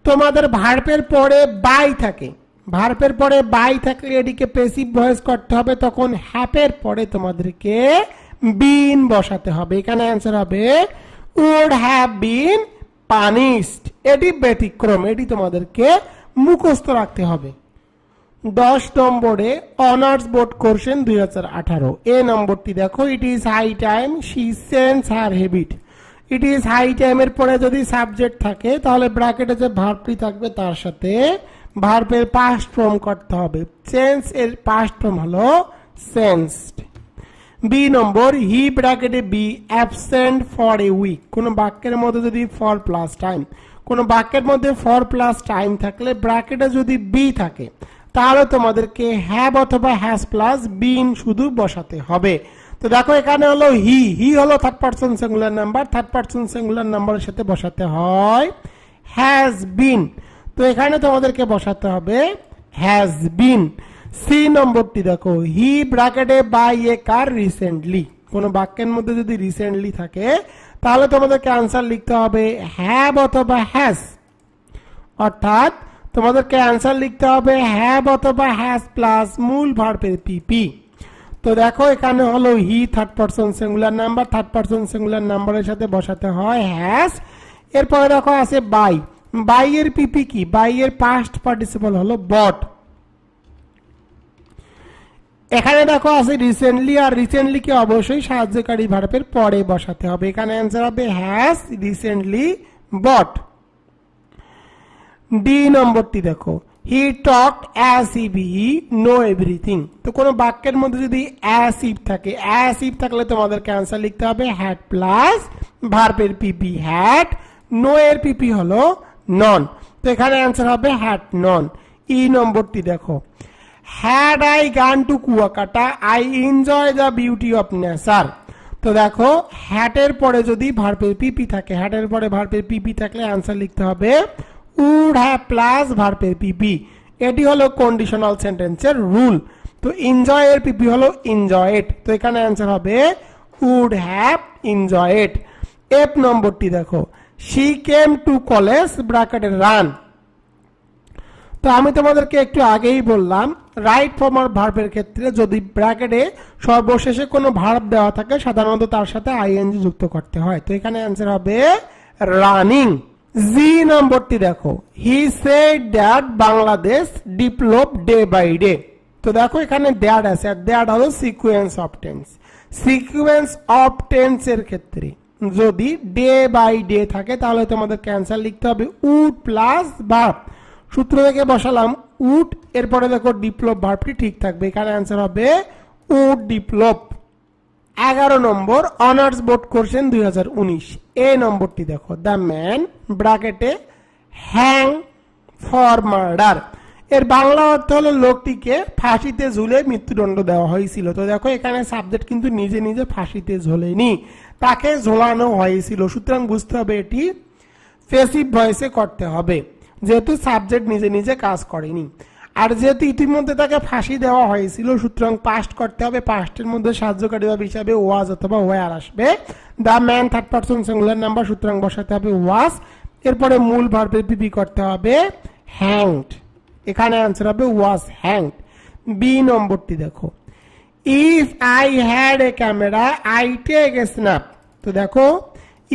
তোমাদের ভার্বের পরে বাই থাকে, ভার্বের পরে বাই থাকলে এটিকে প্যাসিভ ভয়েস করতে হবে, তখন হ্যাপের পরে তোমাদেরকে বিন বসাতে হবে। এখানে অ্যান্সার হবে উড হ্যাভ বিন পানিশড। এটি ব্যতিক্রম, এটি তোমাদেরকে মুখস্থ রাখতে হবে। 10 নম্বরে অনার্স বোর্ড কোশ্চেন 2018 এ নম্বরটি দেখো, it is high time she change her habit. It is high টাইমের পরে যদি সাবজেক্ট থাকে তাহলে ব্র্যাকেটে যে ভার্বটি থাকবে তার সাথে ভার্বের পাস্ট ফর্ম করতে হবে। চেঞ্জ এর পাস্ট ফর্ম হলো চেঞ্জড। বি নম্বর, হি ব্র্যাকেটে be absent for a week. কোন বাক্যের মধ্যে যদি ফর প্লাস টাইম, কোন বাক্যের মধ্যে ফর প্লাস টাইম থাকলে ব্র্যাকেটে যদি বি থাকে তাহলে তোমাদেরকে হ্যাভ অথবা হ্যাজ প্লাস বিন শুধু বসাতে হবে। তো দেখো এখানে হলো হি, হি হলো third person singular number, third person singular নাম্বারের সাথে বসাতে হয় হ্যাজ বিন। তো এখানে তোমাদেরকে বসাতে হবে হ্যাজ বিন। সি নম্বরটি দেখো, হি ব্র্যাকেটে বাই এ কার রিসেন্টলি। কোন বাক্যের মধ্যে যদি রিসেন্টলি থাকে তাহলে তোমাদেরকে আনসার লিখতে হবে হ্যাভ অথবা হ্যাজ, অর্থাৎ তোমাদেরকে আনসার লিখতে হবে হ্যাভ অথবা হ্যাজ প্লাস মূল ভার্বের পিপি। তো দেখো এখানে হলো he third person singular number, third person singular নাম্বারের সাথে বসাতে হয় হ্যাজ। এরপরে দেখো আছে বাই, বাই এর পিপি কি, বাই এর পাস্ট পার্টিসিপল হলো বট। এখানে দেখো আছে রিসেন্টলি, আর রিসেন্টলি কে অবশ্যই সাহায্যকারী ভার্বের পরে বসাতে হবে। এখানে অ্যান্সার হবে হ্যাজ রিসেন্টলি বট। ডি নম্বরটি দেখো, হি talked as if he know everything. তো কোন বাক্যের মধ্যে যদি অ্যাজ ইফ থাকে, অ্যাজ ইফ থাকলে তোমাদেরকে আনসার লিখতে হবে হ্যাড প্লাস ভার্বের পিপি হ্যাড, নো এর পিপি হলো নন। তো এখানে আনসার হবে হ্যাড নন। ই নম্বরটি দেখো, had I gone to Kuakata I enjoy the beauty of nature. তো দেখো হ্যাডের পরে যদি ভার্বের পিপি থাকে, হ্যাডের পরে ভার্বের পিপি থাকলে আনসার লিখতে হবে উড হ্যাভ প্লাস ভার্বের পিপি। এটি হলো কন্ডিশনাল সেন্টেন্সের রুল। তো এনজয় এর পিপি হলো এনজয়েড। তো এখানে আনসার হবে উড হ্যাভ এনজয়েড। এফ নম্বরটি দেখো, শি কেম টু কলেজ ব্র্যাকেটে রান। তো আমি তোমাদেরকে একটু আগেই বললাম রাইট ফর্মার ভার্বের ক্ষেত্রে যদি ব্র্যাকেটে সর্বশেষে কোনো ভার্ব দেওয়া থাকে সাধারণত তার সাথে আইএনজি যুক্ত করতে হয়। তো এখানে অ্যান্সার হবে রানিং। জি নম্বরটি দেখো, he said that Bangladesh develop day by day. তো দেখো এখানে দ্যাট আছে, আর দ্যাট হলো sequence of tense. Sequence of tense এর ক্ষেত্রে যদি ডে বাই ডে থাকে তাহলে তোমাদের ক্যান্সার লিখতে হবে উড প্লাস ভার্ব। সূত্র থেকে বসালাম উড, এরপরে দেখো ডিপ্লপ ভার্বটি ঠিক থাকবে। এখানে অ্যান্সার হবে উড ডিপ্লপ। 11 নম্বর অনার্স বোর্ড কোশ্চেন 2019 এ নম্বরটি দেখো, দ্য ম্যান ব্র্যাকেটে হ্যাং ফর মার্ডার। এর বাংলা অর্থ হলো লোকটিকে ফাঁসিতে ঝুলে মৃত্যুদণ্ড দেওয়া হয়েছিল। তো দেখো এখানে সাবজেক্ট কিন্তু নিজে নিজে ফাঁসিতে ঝোলেনি, তাকে ঝোলানো হয়েছিল। সুতরাং বুঝতে হবে এটি প্যাসিভ ভয়েসে করতে হবে, যেহেতু সাবজেক্ট নিজে নিজে কাজ করেনি। আর যেহেতু ইতিমধ্যে তাকে ফাঁসি দেওয়া হয়েছিল সুতরাং পাস্ট করতে হবে। পাস্টের মধ্যে সাহায্যকারী ভাব হিসাবে ওয়াজ অথবা ওয়ার আসবে। The man third person singular number, সুতরাং বসাতে হবে ওয়াজ। এরপরে মূল ভার্বের পিপি করতে হবে হ্যাংড। এখানে আনসার হবে ওয়াজ হ্যাংড। বি নম্বরটি দেখো, if I had a camera I take a snap. তো দেখো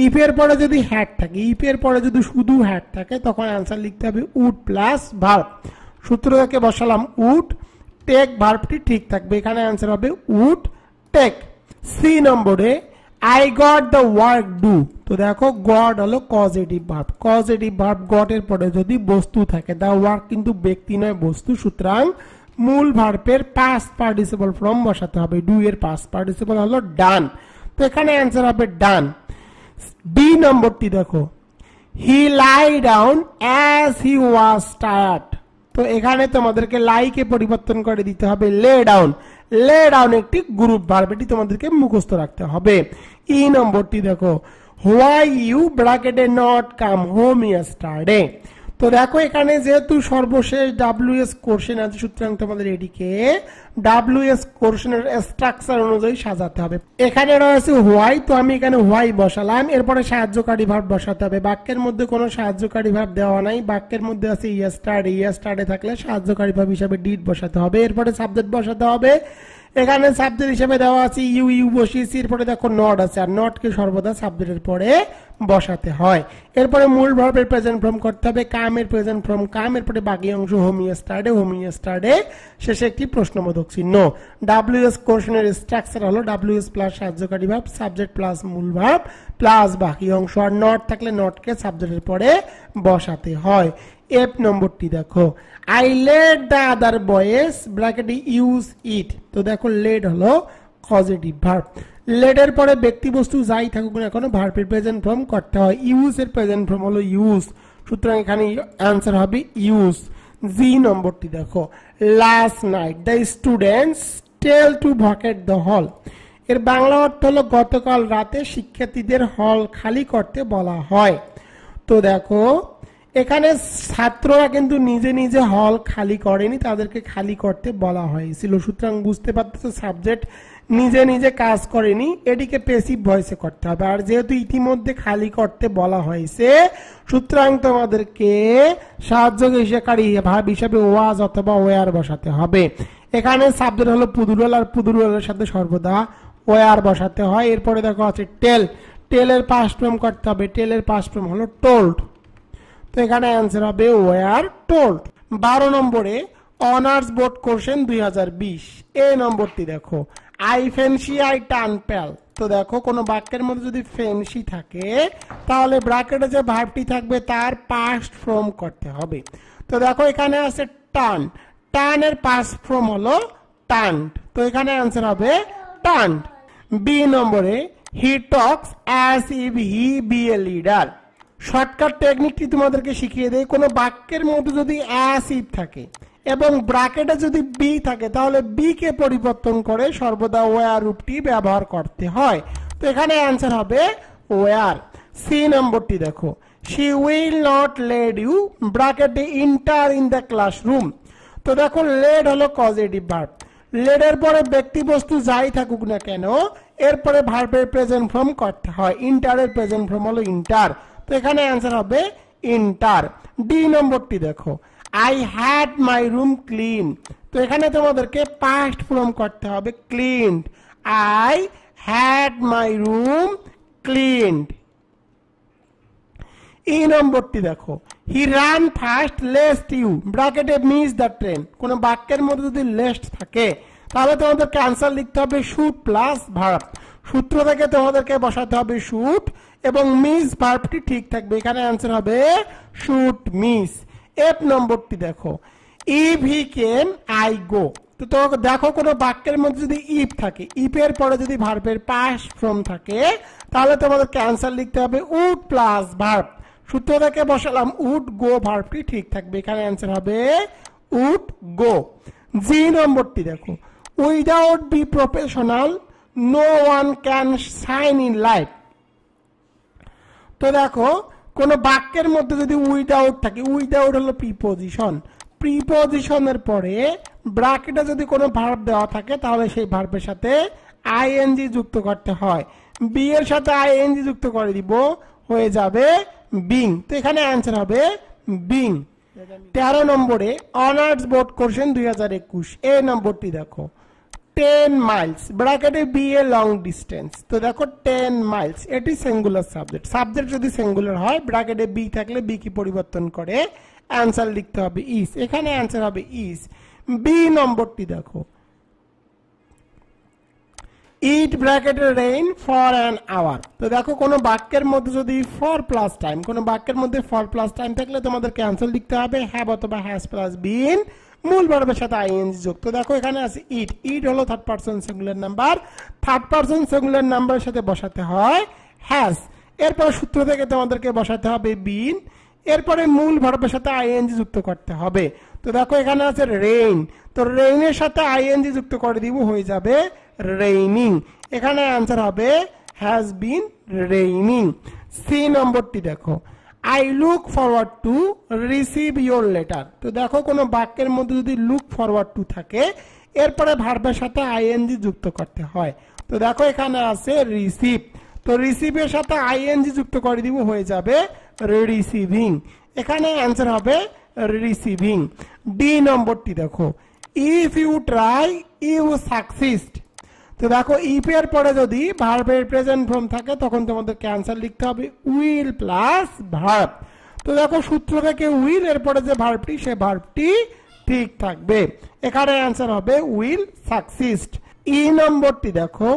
ইফ এর পরে যদি হ্যাড থাকে, ইফ এর পরে যদি শুধু হ্যাড থাকে তখন আনসার লিখতে হবে উড প্লাস ভার্ব। সূত্র থেকে বসালাম উড, টেক ভার্বটি ঠিক থাকবে। এখানে আনসার হবে উড টেক। সি নম্বরে I got the work do. তো দেখো গট হলো causative verb, causative verb goat এর পরে যদি বস্তু থাকে, দ্য ওয়ার্ক কিন্তু ব্যক্তি নয় বস্তু, সুতরাং মূল ভার্বের পাস্ট পার্টিসিপল ফর্ম বসাতে হবে। ডু এর পাস্ট পার্টিসিপল হলো ডান। তো এখানে আনসার হবে ডান। ডি নম্বরটি দেখো, he lie down as he was tired. তো এখানে তোমাদেরকে লাইকে পরিবর্তন করে দিতে হবে লে ডাউন। লে ডাউন একটি গ্রুপ ভার্ব, এটি তোমাদেরকে মুখস্থ রাখতে হবে। ই নম্বরটি দেখো, হোয়াই ইউ ব্র্যাকেটে নট কাম হোম ইয়েস্টারডে। তো দেখো এখানে যেহেতু সর্বশেষ WS কোশ্চেন আছে, সুতরাং তোমাদের এটিকে WS কোশ্চেনের স্ট্রাকচার অনুযায়ী সাজাতে হবে। এখানে রয়েছে হোয়াই, তো আমি এখানে হোয়াই বসালাম, এরপরে সাহায্যকারী ভার্ব বসাতে হবে। বাক্যের মধ্যে কোনো সাহায্যকারী ভার্ব দেওয়া নাই, বাক্যের মধ্যে আছে ইয়েস্টারডে। ইয়েস্টারডে থাকলে সাহায্যকারী ভার্ব হিসাবে ডিড বসাতে হবে, এরপরে সাবজেক্ট বসাতে হবে। এখানে সাবজেক্ট হিসেবে দেওয়া আছে ইউ, ইউ বসিয়েছি, এরপরে দেখো নট আছে, আর নটকে সর্বদা সাবজেক্টের পরে বসাতে হয়। এরপরে মূল ভার্বের প্রেজেন্ট ফর্ম করতে হবে, কামের প্রেজেন্ট ফর্ম কাম, এরপরে বাকি অংশ হোম ইয়েস্টারডে, হোম ইয়েস্টারডে, শেষে একটি প্রশ্নবোধক চিহ্ন। WS কোশ্চেনের স্ট্রাকচার হলো WS প্লাস সাহায্যকারী ভার্ব, সাবজেক্ট প্লাস মূল ভার্ব প্লাস বাকি অংশ, আর নট থাকলে নটকে সাবজেক্টের পরে বসাতে হয়। এফ নম্বরটি দেখো, I let the other boys ব্র্যাকেটে ইউজ ইট। তো দেখো লেট হলো পজিটিভ ভার্ব, লেটের পরে ব্যক্তি বস্তু যাই থাকুক না কোনো ভার্বের প্রেজেন্ট ফর্ম করতে হয়। ইউজ এর প্রেজেন্ট ফর্ম হলো ইউজ, সুতরাং এখানে অ্যান্সার হবে ইউজ। জি নম্বরটি দেখো, last night the students tell to vacate the hall. এর বাংলা অর্থ হলো গতকাল রাতে শিক্ষার্থীদের হল খালি করতে বলা হয়। তো দেখো এখানে ছাত্ররা কিন্তু নিজে নিজে হল খালি করেনি, তাদেরকে খালি করতে বলা হয়েছিল, সুতরাং বুঝতে পারতেছো সাবজেক্ট নিজে নিজে কাজ করেনি, এটিকে প্যাসিভ ভয়েসে করতে হবে। আর যেহেতু ইতিমধ্যে খালি করতে বলা হয়েছে, সুতরাং তোমাদেরকে সাহায্যকারী ভার্ব হিসাবে ওয়াজ অথবা ওয়ার বসাতে হবে। এখানে সাবজেক্ট হলো পুদুরল, আর পুদুরলের সাথে সর্বদা ওয়ার বসাতে হয়। এরপরে দেখো আছে টেল, টেলের পাস্ট ফর্ম করতে হবে, টেলের পাস্ট ফর্ম হলো টোল্ড। তো এখানে অ্যান্সার হবে ওয়ার টোল্ড। 12 নম্বরে অনার্স বোর্ড কোশ্চেন 2020। এ নম্বরটি দেখো, আই ফেন্সি আই টার্ন পেল। তো দেখো কোনো বাক্যের মধ্যে যদি ফেন্সি থাকে তাহলে ব্র্যাকেটে যে ভার্বটি থাকবে তার পাস্ট ফর্ম করতে হবে। তো দেখো এখানে আছে টার্ন, টার্নের পাস্ট ফর্ম হলো টার্নড, তো এখানে অ্যান্সার হবে টার্নড। বি নম্বরে, he talks as if he be a leader. Shortcut টেকনিকটি তোমাদেরকে শিখিয়ে দেয়, কোনো বাক্যের মধ্যে যদি অ্যাজ ইফ থাকে এবং ব্র্যাকেটে যদি বি থাকে তাহলে বি কে পরিবর্তন করে সর্বদা ওয়ার রূপটি ব্যবহার করতে হয়। তো এখানে অ্যান্সার হবে ওয়ার। সি নম্বরটি দেখো, she will not let you ব্র্যাকেটে ইন্টার ইন দ্য ক্লাসরুম। তো দেখো লেড হলো পজিটিভ ভার্ব, লেডের পরে ব্যক্তি বস্তু যাই থাকুক না কেন এরপরে ভার্বের প্রেজেন্ট ফর্ম করতে হয়। ইন্টারের প্রেজেন্ট ফর্ম হলো ইন্টার, তো এখানে অ্যান্সার হবে ইন্টার। ডি নম্বরটি দেখো, I had my room clean. তো এখানে তোমাদেরকে পাস্ট ফর্ম করতে হবে cleaned, I had my room cleaned. E নম্বরটি দেখো, he ran fast lest you ব্র্যাকেটে মিস দ্য ট্রেন। কোন বাক্যের মধ্যে যদি লেস্ট থাকে তাহলে তোমাদেরকে আনসার লিখতে হবে শুড প্লাস ভার্ব, সূত্র থেকে তোমাদেরকে বসাতে হবে শুড এবং মিস ভার্বটি ঠিক থাকবে, এখানে আনসার হবে শুড মিস। এফ নম্বরটি দেখো, if he came I go. তো দেখো কোনো বাক্যের মধ্যে যদি ইফ থাকে, ইফের পরে যদি ভার্বের পাস্ট ফর্ম থাকে তাহলে তোমাদেরকে আনসার লিখতে হবে উড প্লাস ভার্ব, সূত্র থেকে বসালাম উড, গো ভার্বটি ঠিক থাকবে, এখানে অ্যান্সার হবে উড গো। জি নম্বরটি দেখো, without be professional no one can shine in life. তো দেখো কোন বাক্যের মধ্যে যদি উইদাউট থাকে, উইদাউট হলো প্রিপোজিশন, প্রিপোজিশনের পরে ব্র্যাকেটে যদি কোনো ভার্ব দেওয়া থাকে তাহলে সেই ভার্বের সাথে আইএনজি যুক্ত করতে হয়, বি এর সাথে আইএনজি যুক্ত করে দিব, হয়ে যাবে বিং, তো এখানে অ্যান্সার হবে বিং। 13 নম্বরে অনার্স বোর্ড কোশ্চেন 2021। এ নম্বরটি দেখো, 10 মাইলস ব্র্যাকেটে বি এ লং ডিস্টেন্স। তো দেখো 10 মাইলস এটি সিঙ্গুলার সাবজেক্ট, সাবজেক্ট যদি সিঙ্গুলার হয় ব্র্যাকেটে বি থাকলে বি কি পরিবর্তন করে অ্যান্সার লিখতে হবে ইজ, এখানে অ্যান্সার হবে ইজ। বি নম্বরটি দেখো, ইট ব্র্যাকেটে রেইন ফর অ্যান আওয়ার। তো দেখো কোনো বাক্যের মধ্যে যদি ফর প্লাস টাইম, কোনো বাক্যের মধ্যে ফর প্লাস টাইম থাকলে তোমাদেরকে অ্যান্সার লিখতে হবে হ্যাভ অথবা হ্যাজ প্লাস বিন, মূল ভার্বের সাথে আইএনজি যুক্ত। দেখো এখানে আছে ইট, ইট হলো third person singular number, third person singular নাম্বারের সাথে বসাতে হয় হ্যাজ, এরপর সূত্র থেকে তোমাদেরকে বসাতে হবে বিন, এরপরে মূল ভার্বের সাথে আইএনজি যুক্ত করতে হবে। তো দেখো এখানে আছে রেইন, তো রেইনের সাথে আইএনজি যুক্ত করে দিব, হয়ে যাবে রেইনিং। এখানে অ্যান্সার হবে হ্যাজ বিন রেইনিং। সি নম্বরটি দেখো, I look forward to receive your letter. তো দেখো কোনো বাক্যের মধ্যে যদি লুক ফরওয়ার্ড টু থাকে এরপরে ভার্বের সাথে আইএনজি যুক্ত করতে হয়। তো দেখো এখানে আছে রিসিভ, তো রিসিভের সাথে আইএনজি যুক্ত করে দিব, হয়ে যাবে রিসিভিং। এখানে অ্যান্সার হবে রিসিভিং। ডি নম্বরটি দেখো, if you try you succeed. তো দেখো ইফ এর পরে যদি ভার্বের প্রেজেন্ট ফর্ম থাকে তখন তোমাদেরকে অ্যান্সার লিখতে হবে উইল প্লাস ভার্ব। তো দেখো সূত্র থেকে উইল এরপরে যে ভার্বটি সে ভার্বটি ঠিক থাকবে, এখানে অ্যান্সার হবে উইল সাকসিড। ই নম্বরটি দেখো,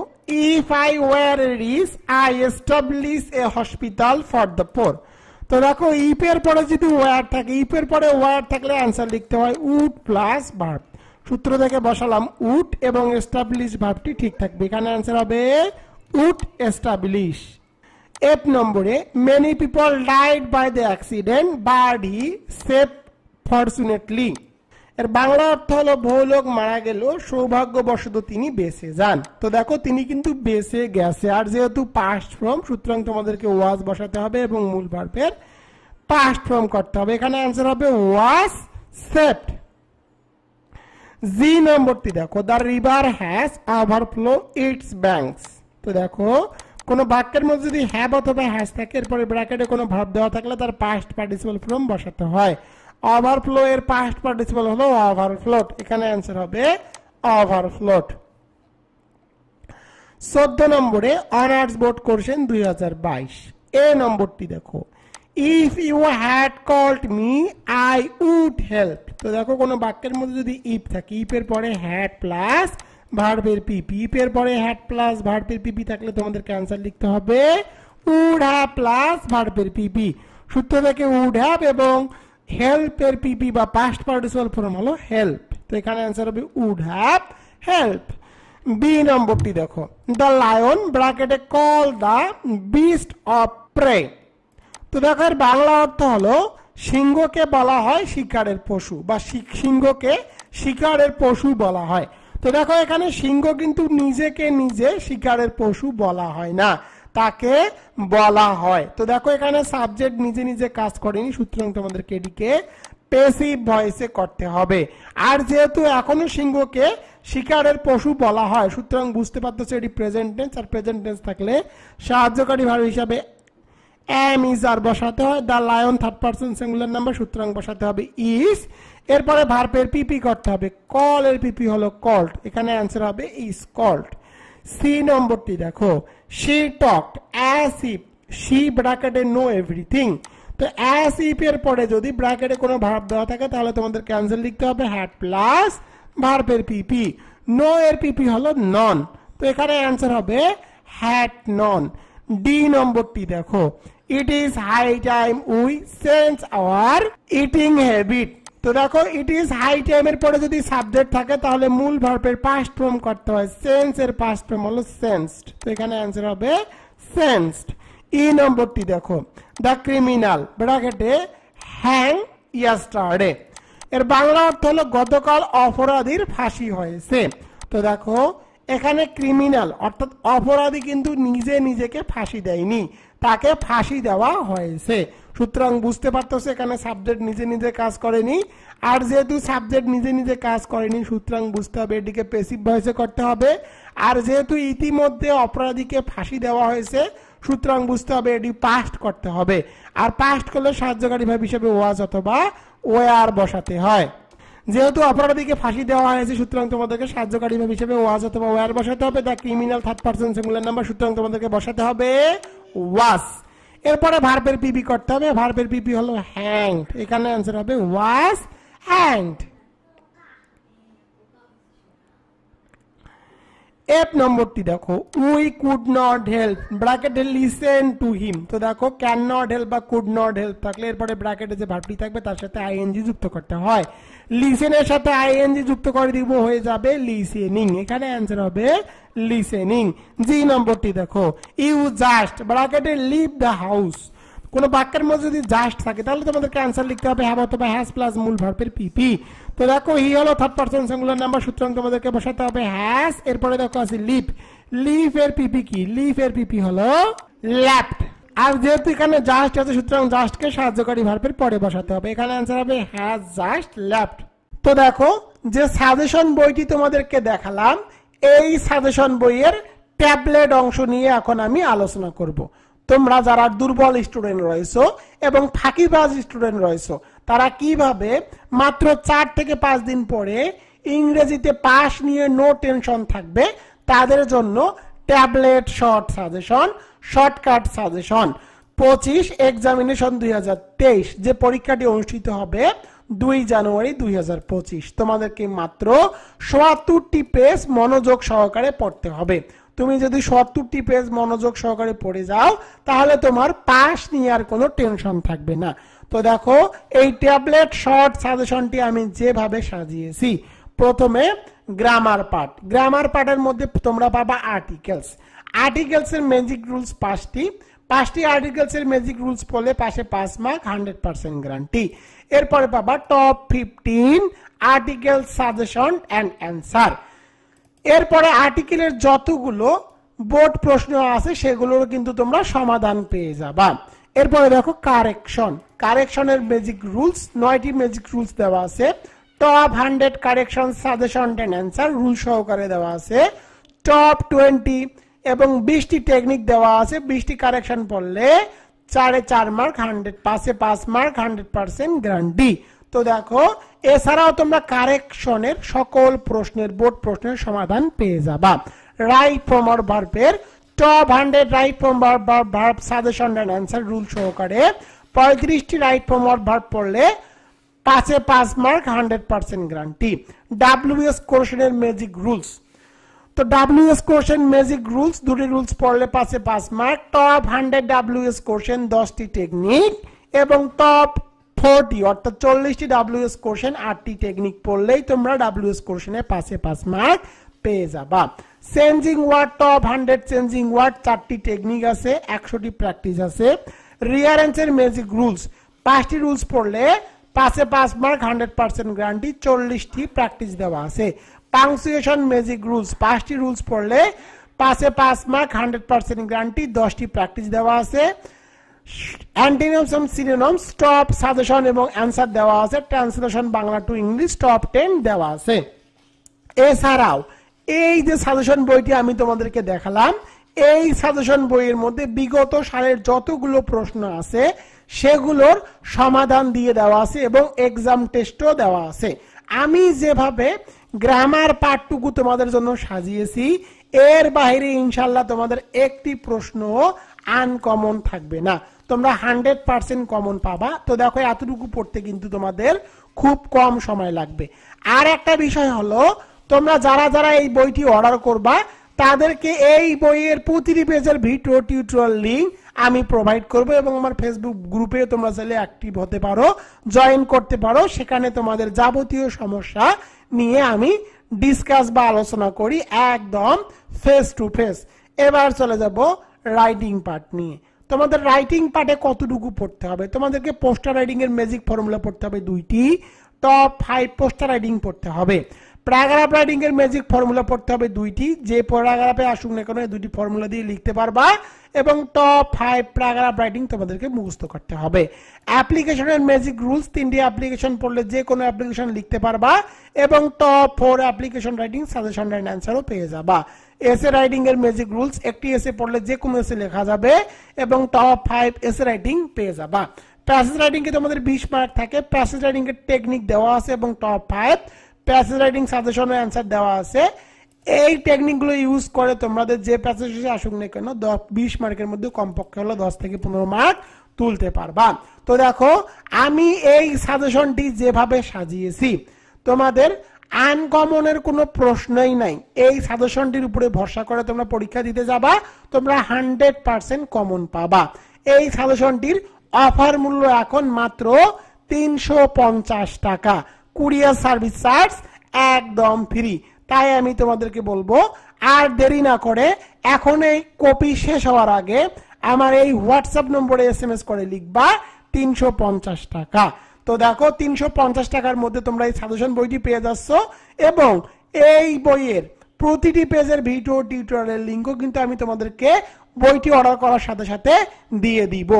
if I were rich I establish a hospital for the poor. তো দেখো ইফ এর পরে যদি ওয়ার থাকে, ইফ এর পরে ওয়ার থাকলে অ্যান্সার লিখতে হয় উড প্লাস ভার্ব। সূত্র থেকে বসালাম উড এবং এস্টাবলিশ ভার্বটি ঠিক থাকবে, এখানে অ্যান্সার হবে উড এস্টাবলিশ। এফ নম্বরে, many people died by the accident but he save fortunately. এর বাংলা অর্থ হলো বহু লোক মারা গেল সৌভাগ্যবশত তিনি বেঁচে যান। তো দেখো তিনি কিন্তু বেঁচে গেছে, আর যেহেতু পাস্ট ফর্ম সুতরাং তোমাদেরকে ওয়াজ বসাতে হবে এবং মূল ভার্বের পাস্ট ফর্ম করতে হবে, এখানে অ্যান্সার হবে ওয়াজ সেভড। জি নম্বরটি দেখো, the river has overflow it's banks. তো দেখো কোনো বাক্যের মধ্যে যদি হ্যাভ অথবা হ্যাজ থাকে এরপরে ব্র্যাকেটে কোনো ভার্ব দেওয়া থাকলে তার পাস্ট পার্টিসিপল ফর্ম বসাতে হয়। ওভারফ্লো এর পাস্ট পার্টিসিপল হলো ওভারফ্লোড, এখানে অ্যান্সার হবে ওভারফ্লোড। 14 নম্বরে অনার্স বোর্ড কোশ্চেন 2022। এ নম্বরটি দেখো, if you had called me I would help. তো দেখো কোনো বাক্যের মধ্যে যদি ইফ থাকে, ইফ এর পরে হ্যাড প্লাস ভার্বের পিপি, ইফ এর পরে হ্যাড প্লাস ভার্বের পিপি থাকলে তোমাদেরকে অ্যান্সার লিখতে হবে উড হ্যাভ প্লাস ভার্বের পিপি। সূত্র থেকে উড হ্যাভ এবং হেল্প এর পিপি বা পাস্ট পার্টিসিপল ফর্ম হলো হেল্প, তো এখানে অ্যান্সার হবে উড হ্যাভ হেল্প। বি নম্বরটি দেখো, দ্য লায়ন ব্র্যাকেটে call the beast of prey. তো দেখো এর বাংলা অর্থ হলো সিংহকে বলা হয় শিকারের পশু বা সিংহকে শিকারের পশু বলা হয়। তো দেখো এখানে সিংহ কিন্তু নিজেকে নিজে শিকারের পশু বলা হয় না, তাকে বলা হয়। তো দেখো এখানে সাবজেক্ট নিজে নিজে কাজ করেনি, সুতরাং তোমাদেরকে এটিকে প্যাসিভ ভয়েসে করতে হবে। আর যেহেতু এখনো সিংহকে শিকারের পশু বলা হয় সুতরাং বুঝতে পারতেছো এটি প্রেজেন্ট টেন্স, আর প্রেজেন্ট টেন্স থাকলে সাহায্যকারী ভার্ব হিসাবে এম ইজ আর বসাতে হয়। The lion third person singular number সুতরাং বসাতে হবে ইজ, এরপরে ভার্বের পিপি করতে হবে, কল এর পিপি হলো কল্ড, এখানে অ্যান্সার হবে ইজ কল্ড। সি নম্বরটি দেখো, she talked as if, she ব্র্যাকেটে নো এভরিথিং। তো অ্যাজ ইফ এর পরে যদি ব্র্যাকেটে কোনো ভার্ব দেওয়া থাকে তাহলে তোমাদের ক্যান্সেল লিখতে হবে হ্যাড প্লাস ভার্বের পিপি, নো এর পিপি হলো নন, তো এখানে অ্যান্সার হবে হ্যাড নন। ডি নম্বরটি দেখো, it is high time we change our eating habit. তো দেখো ইট ইজ হাই টাইম এর পরে যদি সাবজেক্ট থাকে তাহলে মূল ভার্বের পাস্ট ফর্ম করতে হয়, সেন্স এর পাস্ট ফর্ম হলো সেন্সড, তো এখানে অ্যান্সার হবে সেন্সড। ই নম্বরটি দেখো, দ্য ক্রিমিনাল ব্র্যাকেটে হ্যাং ইয়েস্টারডে। এর বাংলা অর্থ হলো গতকাল অপরাধীর ফাঁসি হয়েছে। তো দেখো এখানে ক্রিমিনাল অর্থাৎ অপরাধী কিন্তু নিজে নিজেকে ফাঁসি দেয়নি, তাকে ফাঁসি দেওয়া হয়েছে, সুতরাং বুঝতে পারতেছে এখানে সাবজেক্ট নিজে নিজে কাজ করেনি। আর যেহেতু সাবজেক্ট নিজে নিজে কাজ করেনি সুতরাং বুঝতে হবে এটিকে প্যাসিভ ভয়েসে করতে হবে। আর যেহেতু ইতিমধ্যে অপরাধীকে ফাঁসি দেওয়া হয়েছে সুতরাং বুঝতে হবে এটি পাস্ট করতে হবে, আর পাস্ট করলে সাহায্যকারী ভার্ব হিসেবে ওয়াজ অথবা ওয়ার বসাতে হয়। যেহেতু অপরাধীকে ফাঁসি দেওয়া হয়েছে সুতরাং তোমাদেরকে সাহায্যকারী ভার্ব হিসেবে ওয়াজ অথবা ওয়ার বসাতে হবে। The criminal third person singular number সুতরাং তোমাদেরকে বসাতে হবে ওয়াজ। এরপরে ভার্বের পিপি করতে হবে, ভার্বের পিপি হলো হ্যাংড, এখানে অ্যান্সার হবে ওয়াজ হ্যাংড। এফ নম্বরটি দেখো, উই কুড নট হেল্প ব্র্যাকেটে লিসেন টু হিম। তো দেখো ক্যান নট হেল্প বা কুড নট হেল্প থাকলে এরপরে ব্র্যাকেটে যে ভার্বটি থাকবে তার সাথে আইএনজি যুক্ত করতে হয়, লিসেনের সাথে আইএনজি যুক্ত করে দিব হয়ে যাবে লিসেনিং, এখানে অ্যান্সার হবে লিসেনিং। জি নম্বরটি দেখো, ইউ জাস্ট ব্র্যাকেটে লিভ দ্য হাউস। কোনো বাক্যের মধ্যে যদি জাস্ট থাকে তাহলে তোমাদেরকে অ্যান্সার লিখতে হবে হ্যাভ অথবা হ্যাজ প্লাস মূল ভার্বের পিপি। তো দেখো হি হলো থার্ড পারসন সিঙ্গুলার নাম্বার, সুতরাং তোমাদেরকে বসাতে হবে হ্যাজ। এরপরে দেখো আছে লিভ, লিভ এর পিপি কি? লিভ এর পিপি হলো লেফট। আর যেহেতু এখানে জাস্ট আছে সুতরাং জাস্টকে সাহায্যকারী ভার্বের পরে বসাতে হবে। এখানে অ্যান্সার হবে হ্যাজ জাস্ট লেফট। তো দেখো যে সাজেশন বইটি তোমাদেরকে দেখালাম, এই সাজেশন বইয়ের ট্যাবলেট অংশ নিয়ে এখন আমি আলোচনা করব। তোমরা যারা দুর্বল স্টুডেন্ট রয়েছো এবং ফাঁকিবাজ স্টুডেন্ট রয়েছো তারা কিভাবে মাত্র 4 থেকে 5 দিন পরে ইংরেজিতে পাস নিয়ে নো টেনশন থাকবে, তাদের জন্য tablet short suggestion, shortcut suggestion 25 examination 2023 যে পরীক্ষাটি অনুষ্ঠিত হবে 2 জানুয়ারি 2025। তোমাদেরকে মাত্র 77টি পেজ মনোযোগ সহকারে পড়তে হবে। তুমি যদি 77টি পেজ মনোযোগ সহকারে পড়ে যাও তাহলে তোমার পাস নিয়ে আর কোনো টেনশন থাকবে না। তো দেখো এই ট্যাবলেট শর্ট সাজেশনটি আমি যেভাবে সাজিয়েছি, প্রথমে গ্রামার পার্ট। গ্রামার পার্টের মধ্যে তোমরা পাবা আর্টিকেলস। আর্টিকেলস এর ম্যাজিক রুলস 5টি আর্টিকেলস এর ম্যাজিক রুলস পড়লে পাশে 5 মার্ক 100% গ্যারান্টি। এরপরে পাবা top 15 article suggestion and answer. এরপরে আর্টিকেলের যতগুলো বোর্ড প্রশ্ন আছে সেগুলোর কিন্তু তোমরা সমাধান পেয়ে যাবা। এরপরে দেখো কারেকশন, কারেকশনের ম্যাজিক রুলস 9টি ম্যাজিক রুলস দেওয়া আছে। Top 100 correction suggestion and answer rule সহকারে দেওয়া আছে। টপ 20 এবং 20টি টেকনিক দেওয়া আছে। 20টি কারেকশন পড়লে 4 মার্ক 100, পাশে 5 মার্ক 100% গ্যারান্টি। তো দেখো এছাড়াও তোমরা কারেকশনের সকল প্রশ্নের বোর্ড প্রশ্নের সমাধান পেয়ে যাবা। রাইট ফ্রম অর ভার্বের top 100 right form verb suggestion and answer rule সহকারে 35টি রাইট ফ্রম অর ভার্ব পড়লে পাশে 5 মার্ক 100% গ্যারান্টি। ডাব্লিউএস কোশ্চেনের ম্যাজিক রুলস, তো ডাব্লিউএস কোশ্চেন ম্যাজিক রুলস 2টি রুলস পড়লে পাশে 5 মার্ক। টপ 100 ডাব্লিউএস কোশ্চেন 10টি টেকনিক এবং টপ 40 অর্থাৎ 40টি ডাব্লিউএস কোশ্চেন 8টি টেকনিক পড়লেই তোমরা ডাব্লিউএস কোশ্চেনে পাশে 5 মার্ক পেয়ে যাবা। Changing word top 100 changing word 4টি টেকনিক আছে, 100টি প্র্যাকটিস আছে। রিয়ারেন্সের ম্যাজিক রুলস 5টি রুলস পড়লে পাশে 5 মার্ক 100% গ্যারান্টি, 40টি প্র্যাকটিস দেওয়া আছে। পাংচুয়েশন ম্যাজিক রুলস 5টি রুলস পড়লে পাশে 5 মার্ক 100% গ্যারান্টি, 10টি প্র্যাকটিস দেওয়া আছে। অ্যান্টিনিমস এবং সিনোনিমস টপ সাজেশন এবং অ্যান্সার দেওয়া আছে। Translation Bangla to English top 10 দেওয়া আছে। এছাড়াও এই যে সাজেশন বইটি আমি তোমাদেরকে দেখালাম, এই সাজেশন বইয়ের মধ্যে বিগত সালের যতগুলো প্রশ্ন আছে সেগুলোর সমাধান দিয়ে দেওয়া আছে এবং এক্সাম টেস্টও দেওয়া আছে। আমি যেভাবে গ্রামার পার্টটুকু তোমাদের জন্য সাজিয়েছি এর বাইরে ইনশাল্লাহ তোমাদের একটি প্রশ্ন আনকমন থাকবে না, তোমরা 100% কমন পাবা। তো দেখো এতটুকু পড়তে কিন্তু তোমাদের খুব কম সময় লাগবে। আর একটা বিষয় হলো তোমরা যারা যারা এই বইটি অর্ডার করবা তাদেরকে এই বইয়ের প্রতিটি পেজের ভিডিও টিউটোরিয়াল লিংক আমি প্রোভাইড করব এবং আমার ফেসবুক গ্রুপে তোমরা চাইলে অ্যাক্টিভ হতে পারো, জয়েন করতে পারো। সেখানে তোমাদের যাবতীয় সমস্যা নিয়ে আমি ডিসকাস বা আলোচনা করি একদম ফেস টু ফেস। এবার চলে যাব রাইটিং পার্ট নিয়ে। তোমাদের রাইটিং পার্টে কতটুকু পড়তে হবে? তোমাদেরকে পোস্টার রাইটিং এর ম্যাজিক ফর্মুলা পড়তে হবে 2টি, টপ 5 পোস্টার রাইটিং পড়তে হবে। প্যারাগ্রাফ রাইটিং এর ম্যাজিক ফর্মুলা পড়তে হবে 2টি, যে প্যারাগ্রাফে আসুক না কেন এই 2টি ফর্মুলা দিয়ে লিখতে পারবা এবং টপ 5 প্যারাগ্রাফ রাইটিং তোমাদেরকে মুখস্থ করতে হবে। অ্যাপ্লিকেশনের ম্যাজিক রুলস 3টি অ্যাপ্লিকেশন পড়লে যে কোনো অ্যাপ্লিকেশন লিখতে পারবা এবং top 4 application writing suggestion and অ্যান্সারও পেয়ে যাবা। এসে রাইটিং এর ম্যাজিক রুলস, একটি এসে পড়লে যে কোনো এসে লেখা যাবে এবং টপ 5 এসে রাইটিং পেয়ে যাবা। প্যাসেজ রাইটিং এ তোমাদের 20 মার্ক থাকে। প্যাসেজ রাইটিং এর টেকনিক দেওয়া আছে এবং টপ 5 প্যাসেজ রাইটিং সাজেশন ও অ্যান্সার দেওয়া আছে। এই টেকনিকগুলো ইউজ করে তোমাদের যে প্যাসেজ আসুক না কেন 20 মার্কের মধ্যে কমপক্ষে হলো 10 থেকে 15 মার্ক তুলতে পারবা। তো দেখো আমি এই সাজেশনটি যেভাবে সাজিয়েছি তোমাদের আনকমনের কোনো প্রশ্নই নাই। এই সাজেশনটির উপরে ভরসা করে তোমরা পরীক্ষা দিতে যাবা, তোমরা 100% কমন পাবা। এই সাজেশনটির অফার মূল্য এখন মাত্র 350 টাকা, কুরিয়ার সার্ভিস চার্জ একদম ফ্রি। তাই আমি তোমাদেরকে বলবো আর দেরি না করে এখন এই কপি শেষ হওয়ার আগে আমার এই হোয়াটসঅ্যাপ নম্বরে এসএমএস করে লিখবা 350 টাকা। তো দেখো 350 টাকার মধ্যে তোমরা এই সাজেশন বইটি পেয়ে যাচ্ছ এবং এই বইয়ের প্রতিটি পেজের ভিডিও টিউটোরিয়ালের লিংকও কিন্তু আমি তোমাদেরকে বইটি অর্ডার করার সাথে সাথে দিয়ে দিব।